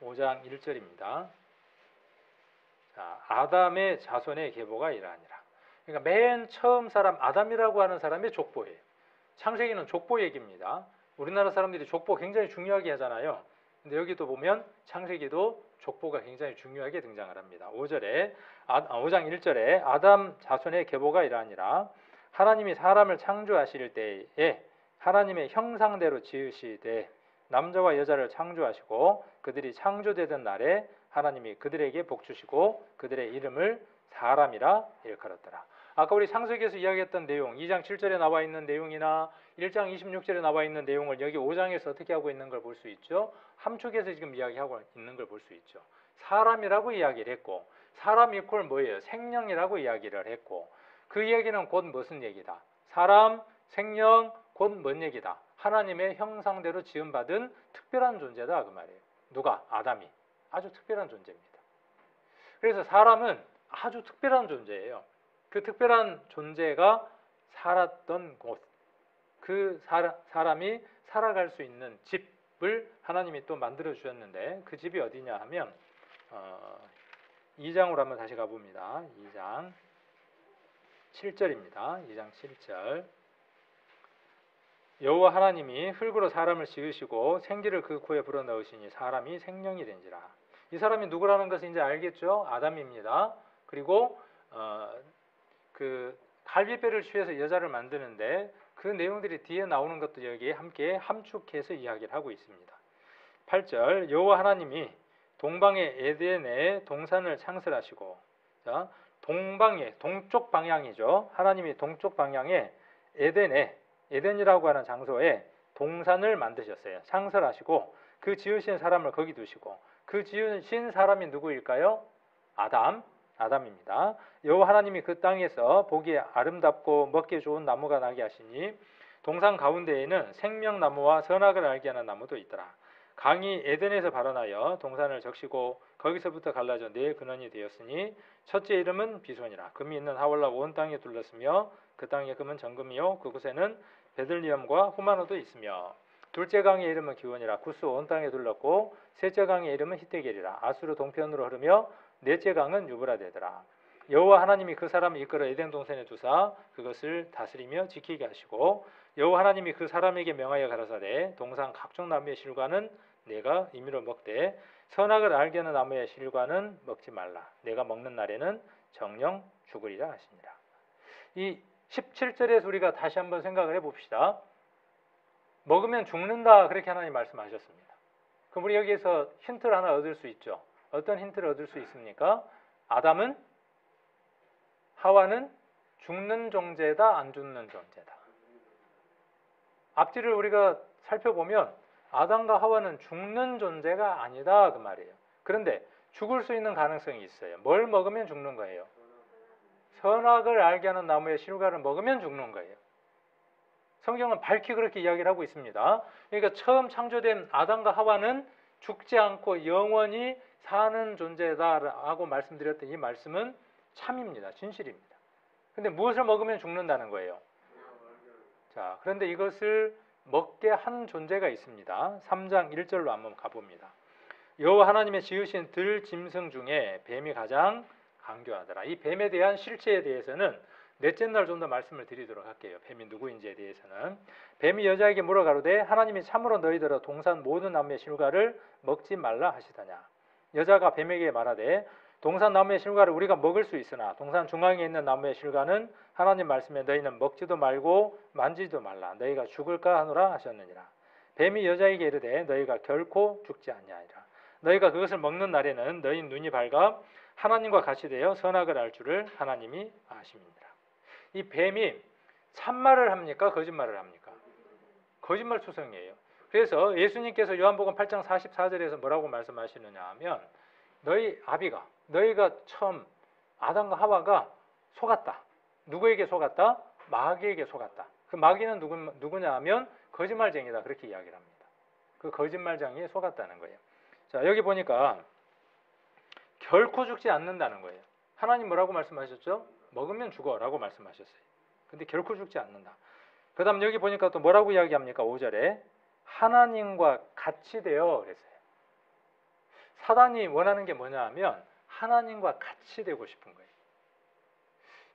A: 1절입니다. 자, 아담의 자손의 계보가 이러하니라. 그러니까 맨 처음 사람 아담이라고 하는 사람의 족보예요. 창세기는 족보 얘기입니다. 우리나라 사람들이 족보 굉장히 중요하게 하잖아요. 근데 여기도 보면 창세기도 족보가 굉장히 중요하게 등장을 합니다. 5장 1절에 아담 자손의 계보가 이러하니라. 하나님이 사람을 창조하실 때에 하나님의 형상대로 지으시되 남자와 여자를 창조하시고 그들이 창조되던 날에 하나님이 그들에게 복 주시고 그들의 이름을 사람이라 일컬었더라. 아까 우리 창세기에서 이야기했던 내용 2장 7절에 나와 있는 내용이나 1장 26절에 나와 있는 내용을 여기 5장에서 어떻게 하고 있는 걸 볼 수 있죠? 함축해서 지금 이야기하고 있는 걸 볼 수 있죠. 사람이라고 이야기를 했고 사람 이퀄 뭐예요? 생명이라고 이야기를 했고 그 이야기는 곧 무슨 얘기다? 사람, 생명, 곧 뭔 얘기다? 하나님의 형상대로 지음받은 특별한 존재다 그 말이에요. 누가? 아담이. 아주 특별한 존재입니다. 그래서 사람은 아주 특별한 존재예요. 그 특별한 존재가 살았던 곳, 그 사람이 살아갈 수 있는 집을 하나님이 또 만들어 주셨는데 그 집이 어디냐 하면 2장으로 한번 다시 가봅니다. 2장 7절입니다. 2장 7절 여호와 하나님이 흙으로 사람을 지으시고 생기를 그 코에 불어넣으시니 사람이 생명이 된지라. 이 사람이 누구라는 것을 이제 알겠죠? 아담입니다. 그리고 그 갈비뼈를 취해서 여자를 만드는데 그 내용들이 뒤에 나오는 것도 여기에 함께 함축해서 이야기를 하고 있습니다. 8절 여호와 하나님이 동방의 에덴에 동산을 창설하시고 자, 동방에, 동쪽 방향이죠. 하나님이 동쪽 방향에 에덴이라고 하는 장소에 동산을 만드셨어요. 창설하시고 그 지으신 사람을 거기 두시고 그 지으신 사람이 누구일까요? 아담입니다. 여호와 하나님이 그 땅에서 보기에 아름답고 먹기 좋은 나무가 나게 하시니 동산 가운데에는 생명나무와 선악을 알게 하는 나무도 있더라. 강이 에덴에서 발원하여 동산을 적시고 거기서부터 갈라져 네 근원이 되었으니 첫째 이름은 비손이라. 금이 있는 하월라 온 땅에 둘렀으며 그 땅의 금은 정금이요 그곳에는 베들리엄과 후마노도 있으며 둘째 강의 이름은 기원이라. 구스 온 땅에 둘렀고 셋째 강의 이름은 히데겔이라. 아수르 동편으로 흐르며 넷째 강은 유브라데더라. 여호와 하나님이 그 사람을 이끌어 에덴 동산에 두사 그것을 다스리며 지키게 하시고 여호와 하나님이 그 사람에게 명하여 가라사대 동산 각종 나무의 실과는 내가 임의로 먹되 선악을 알게 하는 나무의 실과는 먹지 말라. 내가 먹는 날에는 정령 죽으리라 하시니라. 이 17절에서 우리가 다시 한번 생각을 해봅시다. 먹으면 죽는다 그렇게 하나님 말씀하셨습니다. 그럼 우리 여기에서 힌트를 하나 얻을 수 있죠. 어떤 힌트를 얻을 수 있습니까? 아담은 하와는 죽는 존재다 안 죽는 존재다. 앞뒤를 우리가 살펴보면 아담과 하와는 죽는 존재가 아니다 그 말이에요. 그런데 죽을 수 있는 가능성이 있어요. 뭘 먹으면 죽는 거예요? 선악을 알게 하는 나무의 실과를 먹으면 죽는 거예요. 성경은 밝히 그렇게 이야기를 하고 있습니다. 그러니까 처음 창조된 아담과 하와는 죽지 않고 영원히 사는 존재다라고 말씀드렸던 이 말씀은 참입니다. 진실입니다. 근데 무엇을 먹으면 죽는다는 거예요? 자, 그런데 이것을 먹게 한 존재가 있습니다. 3장 1절로 한번 가봅니다. 여호와 하나님의 지으신 들 짐승 중에 뱀이 가장 강교하더라. 이 뱀에 대한 실체에 대해서는 넷째 날 좀 더 말씀을 드리도록 할게요. 뱀이 누구인지에 대해서는. 뱀이 여자에게 물어가로되 하나님이 참으로 너희들아 동산 모든 나무의 실과를 먹지 말라 하시더냐. 여자가 뱀에게 말하되 동산 나무의 실과를 우리가 먹을 수 있으나 동산 중앙에 있는 나무의 실과는 하나님 말씀에 너희는 먹지도 말고 만지지도 말라. 너희가 죽을까 하노라 하셨느니라. 뱀이 여자에게 이르되 너희가 결코 죽지 아니하리라. 너희가 그것을 먹는 날에는 너희 눈이 밝아 하나님과 같이 되어 선악을 알 줄을 하나님이 아심이니라. 이 뱀이 참말을 합니까? 거짓말을 합니까? 거짓말 투성이에요. 그래서 예수님께서 요한복음 8장 44절에서 뭐라고 말씀하시느냐 하면 너희가 처음 아담과 하와가 속았다. 누구에게 속았다? 마귀에게 속았다. 그 마귀는 누구냐 하면 거짓말쟁이다. 그렇게 이야기를 합니다. 그 거짓말쟁이에 속았다는 거예요. 자, 여기 보니까 결코 죽지 않는다는 거예요. 하나님 뭐라고 말씀하셨죠? 먹으면 죽어라고 말씀하셨어요. 근데 결코 죽지 않는다. 그 다음 여기 보니까 또 뭐라고 이야기합니까? 5절에 하나님과 같이 되어 그랬어요. 사단이 원하는 게 뭐냐 하면 하나님과 같이 되고 싶은 거예요.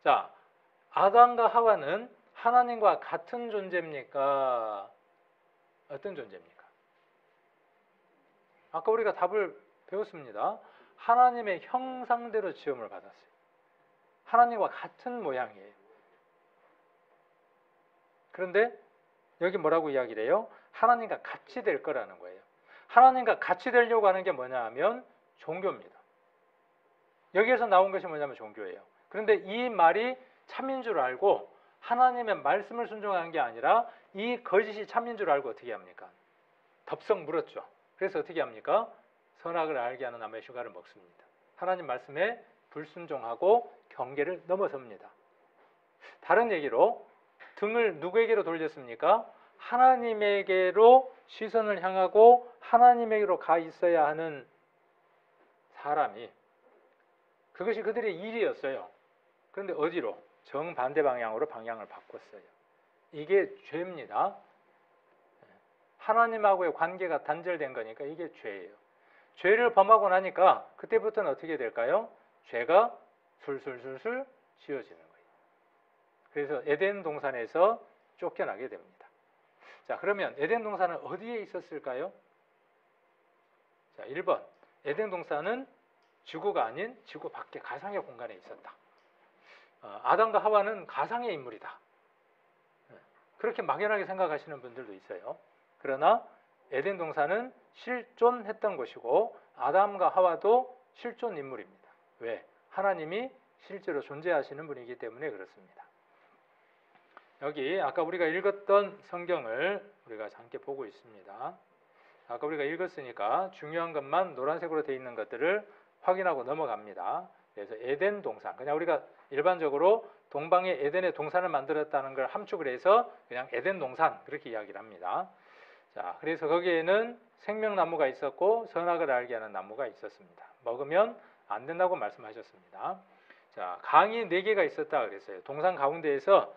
A: 자, 아담과 하와는 하나님과 같은 존재입니까? 어떤 존재입니까? 아까 우리가 답을 배웠습니다. 하나님의 형상대로 지음을 받았어요. 하나님과 같은 모양이에요. 그런데 여기 뭐라고 이야기를 해요? 하나님과 같이 될 거라는 거예요. 하나님과 같이 되려고 하는 게 뭐냐 하면 종교입니다. 여기에서 나온 것이 뭐냐면 종교예요. 그런데 이 말이 참인 줄 알고 하나님의 말씀을 순종한 게 아니라 이 거짓이 참인 줄 알고 어떻게 합니까? 덥석 물었죠. 그래서 어떻게 합니까? 선악을 알게 하는 나무의 실과를 먹습니다. 하나님 말씀에 불순종하고 경계를 넘어섭니다. 다른 얘기로 등을 누구에게로 돌렸습니까? 하나님에게로 시선을 향하고 하나님에게로 가 있어야 하는 사람이 그것이 그들의 일이었어요. 그런데 어디로? 정반대 방향으로 방향을 바꿨어요. 이게 죄입니다. 하나님하고의 관계가 단절된 거니까 이게 죄예요. 죄를 범하고 나니까 그때부터는 어떻게 될까요? 죄가 술술술술 지어지는 거예요. 그래서 에덴 동산에서 쫓겨나게 됩니다. 자, 그러면 에덴 동산은 어디에 있었을까요? 자, 1번. 에덴 동산은 지구가 아닌 지구 밖의 가상의 공간에 있었다. 아담과 하와는 가상의 인물이다. 그렇게 막연하게 생각하시는 분들도 있어요. 그러나 에덴 동산은 실존했던 곳이고 아담과 하와도 실존 인물입니다. 왜? 하나님이 실제로 존재하시는 분이기 때문에 그렇습니다. 여기 아까 우리가 읽었던 성경을 우리가 함께 보고 있습니다. 아까 우리가 읽었으니까 중요한 것만 노란색으로 되어 있는 것들을 확인하고 넘어갑니다. 그래서 에덴 동산, 그냥 우리가 일반적으로 동방의 에덴의 동산을 만들었다는 걸 함축을 해서 그냥 에덴 동산 그렇게 이야기를 합니다. 자, 그래서 거기에는 생명나무가 있었고 선악을 알게 하는 나무가 있었습니다. 먹으면 안 된다고 말씀하셨습니다. 자, 강이 4개가 있었다 그랬어요. 동산 가운데에서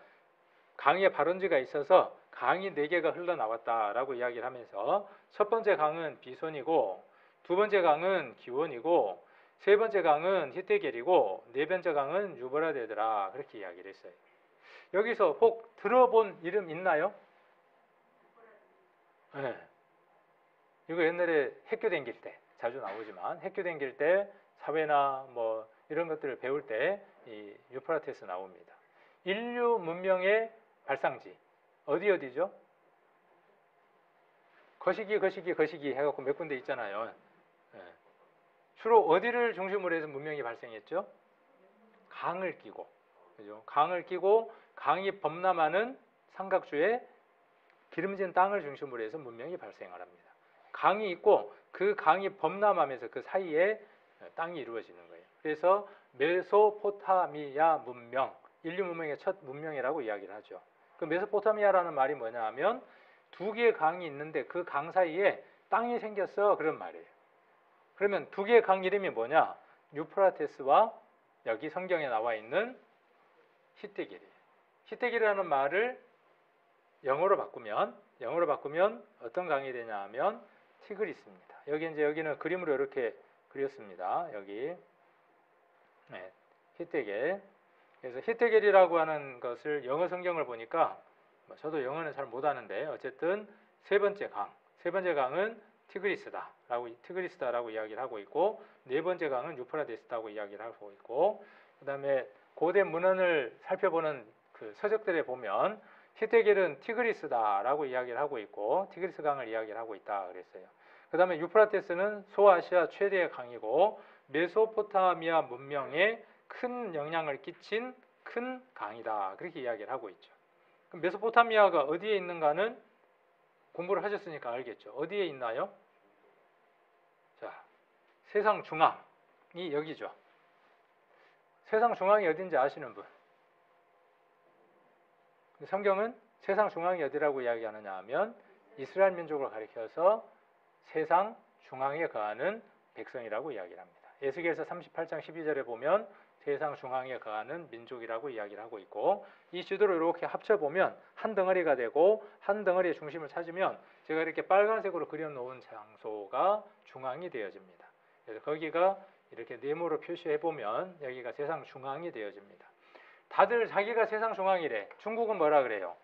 A: 강의 발원지가 있어서 강이 4개가 흘러나왔다라고 이야기를 하면서 첫 번째 강은 비손이고 두 번째 강은 기온이고 세 번째 강은 히데겔이고 네 번째 강은 유브라데더라 그렇게 이야기를 했어요. 여기서 혹 들어본 이름 있나요? 네. 이거 옛날에 핵교 댕길 때 자주 나오지만 핵교 댕길 때 사회나 뭐 이런 것들을 배울 때 이 유프라테스 나옵니다. 인류 문명의 발상지 어디죠? 거시기 해갖고 몇 군데 있잖아요. 네. 주로 어디를 중심으로 해서 문명이 발생했죠? 강을 끼고, 그죠? 강을 끼고 강이 범람하는 삼각주의 기름진 땅을 중심으로 해서 문명이 발생을 합니다. 강이 있고 그 강이 범람하면서 그 사이에 땅이 이루어지는 거예요. 그래서 메소포타미아 문명, 인류 문명의 첫 문명이라고 이야기를 하죠. 그 메소포타미아라는 말이 뭐냐 하면 2개의 강이 있는데 그 강 사이에 땅이 생겼어 그런 말이에요. 그러면 2개의 강 이름이 뭐냐? 유프라테스와 여기 성경에 나와 있는 히데겔이에요. 히데겔이라는 말을 영어로 바꾸면 어떤 강이 되냐 하면 티그리스입니다. 여기는 그림으로 이렇게 그렸습니다. 여기 네, 히데겔. 그래서 히데겔이라고 하는 것을 영어 성경을 보니까 저도 영어는 잘 못하는데 어쨌든 세 번째 강은 티그리스다라고 이야기를 하고 있고 네 번째 강은 유프라데스다고 이야기를 하고 있고 그다음에 고대 문헌을 살펴보는 그 서적들에 보면 히데겔은 티그리스다라고 이야기를 하고 있고 티그리스 강을 이야기를 하고 있다 그랬어요. 그다음에 유프라테스는 소아시아 최대의 강이고 메소포타미아 문명에 큰 영향을 끼친 큰 강이다 그렇게 이야기를 하고 있죠. 그럼 메소포타미아가 어디에 있는가는 공부를 하셨으니까 알겠죠. 어디에 있나요? 자, 세상 중앙이 여기죠. 세상 중앙이 어딘지 아시는 분? 성경은 세상 중앙이 어디라고 이야기하느냐 하면 이스라엘 민족을 가리켜서 세상 중앙에 거하는 백성이라고 이야기를 합니다. 에스겔서 38장 12절에 보면 세상 중앙에 거하는 민족이라고 이야기를 하고 있고 이 지도를 이렇게 합쳐보면 한 덩어리가 되고 한 덩어리의 중심을 찾으면 제가 이렇게 빨간색으로 그려놓은 장소가 중앙이 되어집니다. 그래서 거기가 이렇게 네모로 표시해보면 여기가 세상 중앙이 되어집니다. 다들 자기가 세상 중앙이래. 중국은 뭐라 그래요?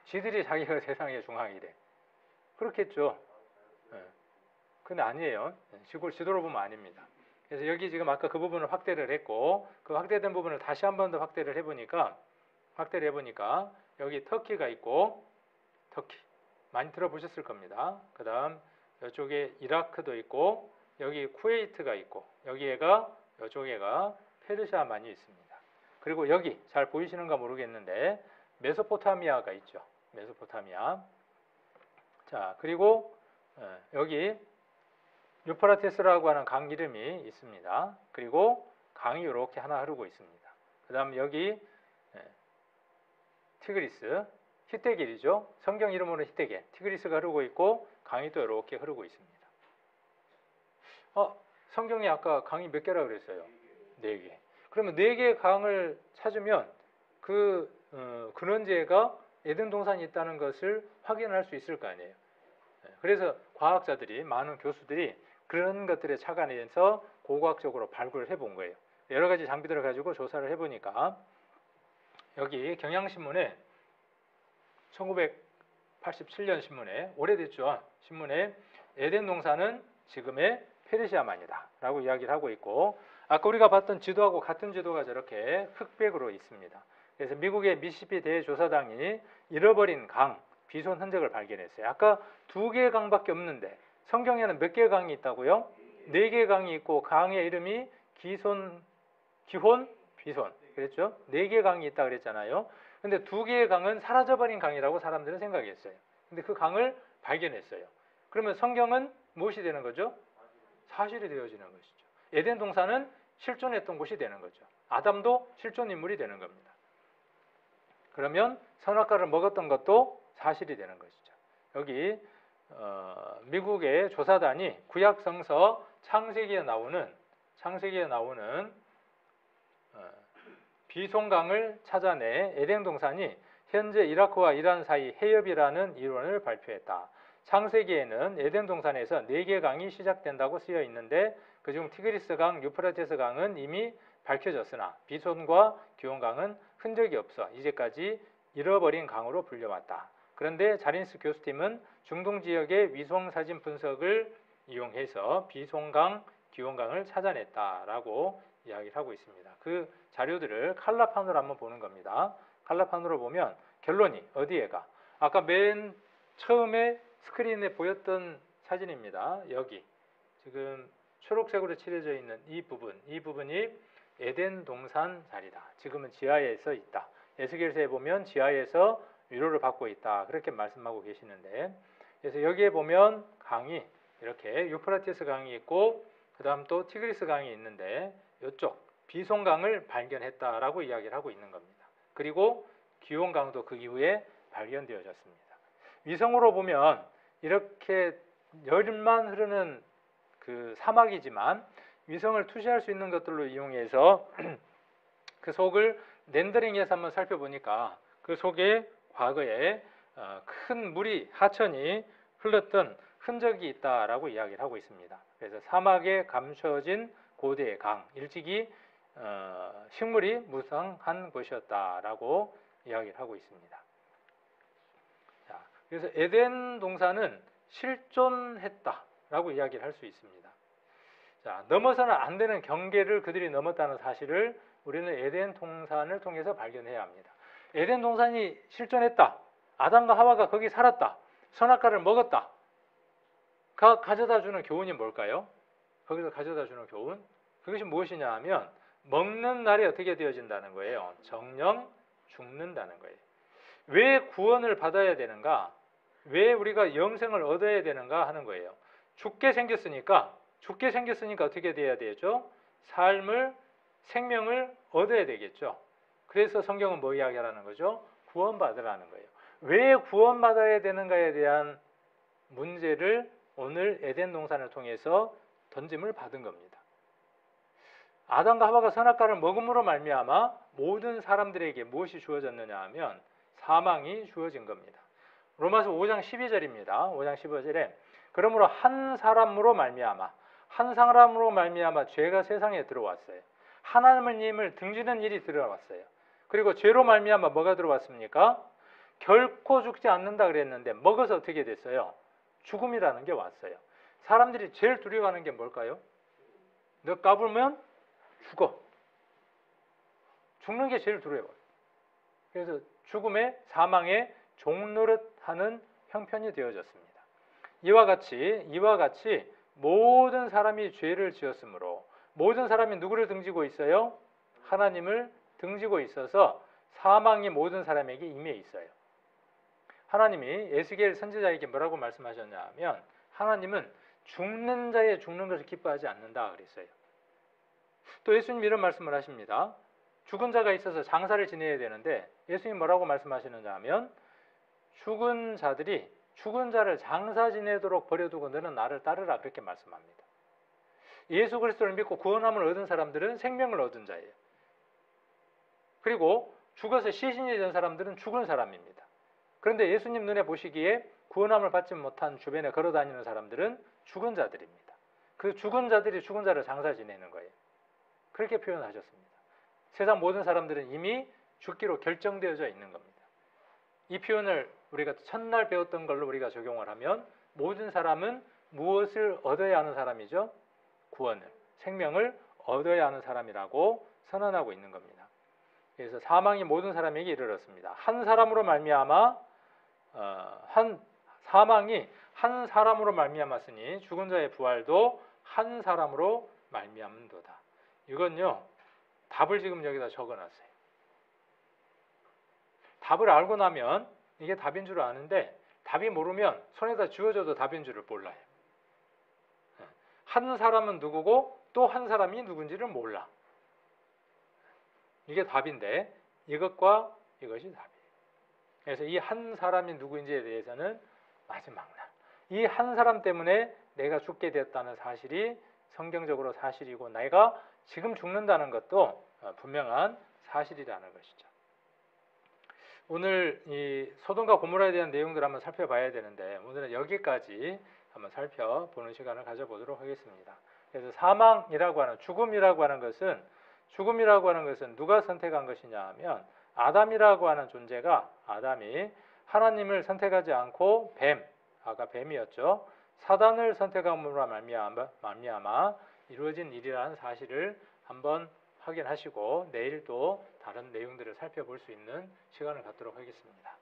A: 지들이 자기가 세상의 중앙이래. 그렇겠죠. 네. 근데 아니에요. 지도로 보면 아닙니다. 그래서 여기 지금 아까 그 부분을 확대를 했고 그 확대된 부분을 다시 한 번 더 확대를 해보니까 여기 터키가 있고 터키 많이 들어보셨을 겁니다. 그 다음 이쪽에 이라크도 있고 여기 쿠웨이트가 있고 이쪽에가 페르시아만이 있습니다. 그리고 여기 잘 보이시는가 모르겠는데 메소포타미아가 있죠. 메소포타미아. 자, 그리고 여기 유프라테스라고 하는 강 이름이 있습니다. 그리고 강이 이렇게 하나 흐르고 있습니다. 그 다음 여기 티그리스, 히데겔이죠. 성경 이름으로 히데겔, 티그리스가 흐르고 있고 강이 또 이렇게 흐르고 있습니다. 성경에 아까 강이 몇 개라고 그랬어요? 4개. 그러면 4개의 강을 찾으면 그 근원지가 에덴 동산이 있다는 것을 확인할 수 있을 거 아니에요. 그래서 과학자들이 많은 교수들이 그런 것들에 착안해서 고고학적으로 발굴을 해본 거예요. 여러 가지 장비들을 가지고 조사를 해보니까 여기 경향신문에 1987년 신문에 오래됐죠. 신문에 에덴 동산은 지금의 페르시아만이다 라고 이야기를 하고 있고 아까 우리가 봤던 지도하고 같은 지도가 저렇게 흑백으로 있습니다. 그래서 미국의 미시시피 대조사당이 잃어버린 강, 비손 흔적을 발견했어요. 아까 2개의 강밖에 없는데 성경에는 몇 개의 강이 있다고요? 4개의 강이 있고 강의 이름이 기혼, 비손. 그랬죠? 4개의 강이 있다 그랬잖아요. 근데 2개의 강은 사라져버린 강이라고 사람들은 생각했어요. 근데 그 강을 발견했어요. 그러면 성경은 무엇이 되는 거죠? 사실이 되어지는 것이죠. 에덴 동산은 실존했던 곳이 되는 거죠. 아담도 실존 인물이 되는 겁니다. 그러면 선악과를 먹었던 것도 사실이 되는 것이죠. 여기 미국의 조사단이 구약 성서 창세기에 나오는 비송강을 찾아내 에덴 동산이 현재 이라크와 이란 사이 해협이라는 이론을 발표했다. 창세기에는 에덴 동산에서 4개의 강이 시작된다고 쓰여 있는데 그중 티그리스 강, 유프라테스 강은 이미 밝혀졌으나 비손과 기온강은 흔적이 없어 이제까지 잃어버린 강으로 불려왔다. 그런데 자린스 교수팀은 중동 지역의 위성 사진 분석을 이용해서 비송강, 기온강을 찾아냈다라고 이야기를 하고 있습니다. 그 자료들을 칼라판으로 한번 보는 겁니다. 칼라판으로 보면 결론이 어디에 가? 아까 맨 처음에 스크린에 보였던 사진입니다. 여기 지금 초록색으로 칠해져 있는 이 부분이 에덴 동산 자리다. 지금은 지하에서 있다. 에스겔서에 보면 지하에서 위로를 받고 있다. 그렇게 말씀하고 계시는데, 그래서 여기에 보면 강이 이렇게 유프라테스 강이 있고 그 다음 또 티그리스 강이 있는데 이쪽 비송강을 발견했다라고 이야기를 하고 있는 겁니다. 그리고 기온강도 그 이후에 발견되어졌습니다. 위성으로 보면 이렇게 열만 흐르는 그 사막이지만 위성을 투시할 수 있는 것들로 이용해서 그 속을 렌더링해서 한번 살펴보니까 그 속에 과거에 큰 물이 하천이 흘렀던 흔적이 있다라고 이야기를 하고 있습니다. 그래서 사막에 감춰진 고대의 강, 일찍이 식물이 무성한 곳이었다라고 이야기를 하고 있습니다. 자, 그래서 에덴 동산은 실존했다라고 이야기를 할 수 있습니다. 자, 넘어서는 안 되는 경계를 그들이 넘었다는 사실을 우리는 에덴 동산을 통해서 발견해야 합니다. 에덴 동산이 실존했다. 아담과 하와가 거기 살았다. 선악과를 먹었다. 가져다 주는 교훈이 뭘까요? 거기서 가져다 주는 교훈? 그것이 무엇이냐 하면 먹는 날이 어떻게 되어진다는 거예요. 정령 죽는다는 거예요. 왜 구원을 받아야 되는가? 왜 우리가 영생을 얻어야 되는가 하는 거예요. 죽게 생겼으니까 어떻게 돼야 되죠? 생명을 얻어야 되겠죠. 그래서 성경은 뭐 이야기하라는 거죠? 구원받으라는 거예요. 왜 구원받아야 되는가에 대한 문제를 오늘 에덴 동산을 통해서 던짐을 받은 겁니다. 아담과 하와가 선악과를 먹음으로 말미암아 모든 사람들에게 무엇이 주어졌느냐 하면 사망이 주어진 겁니다. 로마서 5장 12절입니다. 5장 15절에 그러므로 한 사람으로 말미암아 죄가 세상에 들어왔어요. 하나님을 등지는 일이 들어왔어요. 그리고 죄로 말미암아 뭐가 들어왔습니까? 결코 죽지 않는다 그랬는데 먹어서 어떻게 됐어요? 죽음이라는 게 왔어요. 사람들이 제일 두려워하는 게 뭘까요? 너 까불면 죽어. 죽는 게 제일 두려워요. 그래서 죽음의 사망의 종노릇하는 형편이 되어졌습니다. 이와 같이 모든 사람이 죄를 지었으므로 모든 사람이 누구를 등지고 있어요? 하나님을 등지고 있어서 사망이 모든 사람에게 임해 있어요. 하나님이 에스겔 선지자에게 뭐라고 말씀하셨냐 하면 하나님은 죽는 자의 죽는 것을 기뻐하지 않는다 그랬어요. 또 예수님 이런 말씀을 하십니다. 죽은 자가 있어서 장사를 지내야 되는데 예수님 뭐라고 말씀하시느냐 하면 죽은 자들이 죽은 자를 장사 지내도록 버려두고 너는 나를 따르라 그렇게 말씀합니다. 예수 그리스도를 믿고 구원함을 얻은 사람들은 생명을 얻은 자예요. 그리고 죽어서 시신이 된 사람들은 죽은 사람입니다. 그런데 예수님 눈에 보시기에 구원함을 받지 못한 주변에 걸어다니는 사람들은 죽은 자들입니다. 그 죽은 자들이 죽은 자를 장사 지내는 거예요. 그렇게 표현하셨습니다. 세상 모든 사람들은 이미 죽기로 결정되어져 있는 겁니다. 이 표현을 우리가 첫날 배웠던 걸로 우리가 적용을 하면 모든 사람은 무엇을 얻어야 하는 사람이죠? 구원을, 생명을 얻어야 하는 사람이라고 선언하고 있는 겁니다. 그래서 사망이 모든 사람에게 이르렀습니다. 한 사람으로 말미암아 사망이 한 사람으로 말미암았으니 죽은 자의 부활도 한 사람으로 말미암는도다. 이건요 답을 지금 여기다 적어놨어요. 답을 알고 나면 이게 답인 줄 아는데 답이 모르면 손에다 쥐어줘도 답인 줄을 몰라요. 한 사람은 누구고 또 한 사람이 누군지를 몰라. 이게 답인데 이것과 이것이 답이에요. 그래서 이 한 사람이 누구인지에 대해서는 마지막 날 이 한 사람 때문에 내가 죽게 되었다는 사실이 성경적으로 사실이고 내가 지금 죽는다는 것도 분명한 사실이라는 것이죠. 오늘 이 소돔과 고모라에 대한 내용들을 한번 살펴봐야 되는데 오늘은 여기까지 한번 살펴보는 시간을 가져보도록 하겠습니다. 그래서 사망이라고 하는 죽음이라고 하는 것은 누가 선택한 것이냐 하면 아담이라고 하는 존재가 아담이 하나님을 선택하지 않고 아까 뱀이었죠. 사단을 선택함으로 말미암아 이루어진 일이라는 사실을 한번 확인하시고 내일 또 다른 내용들을 살펴볼 수 있는 시간을 갖도록 하겠습니다.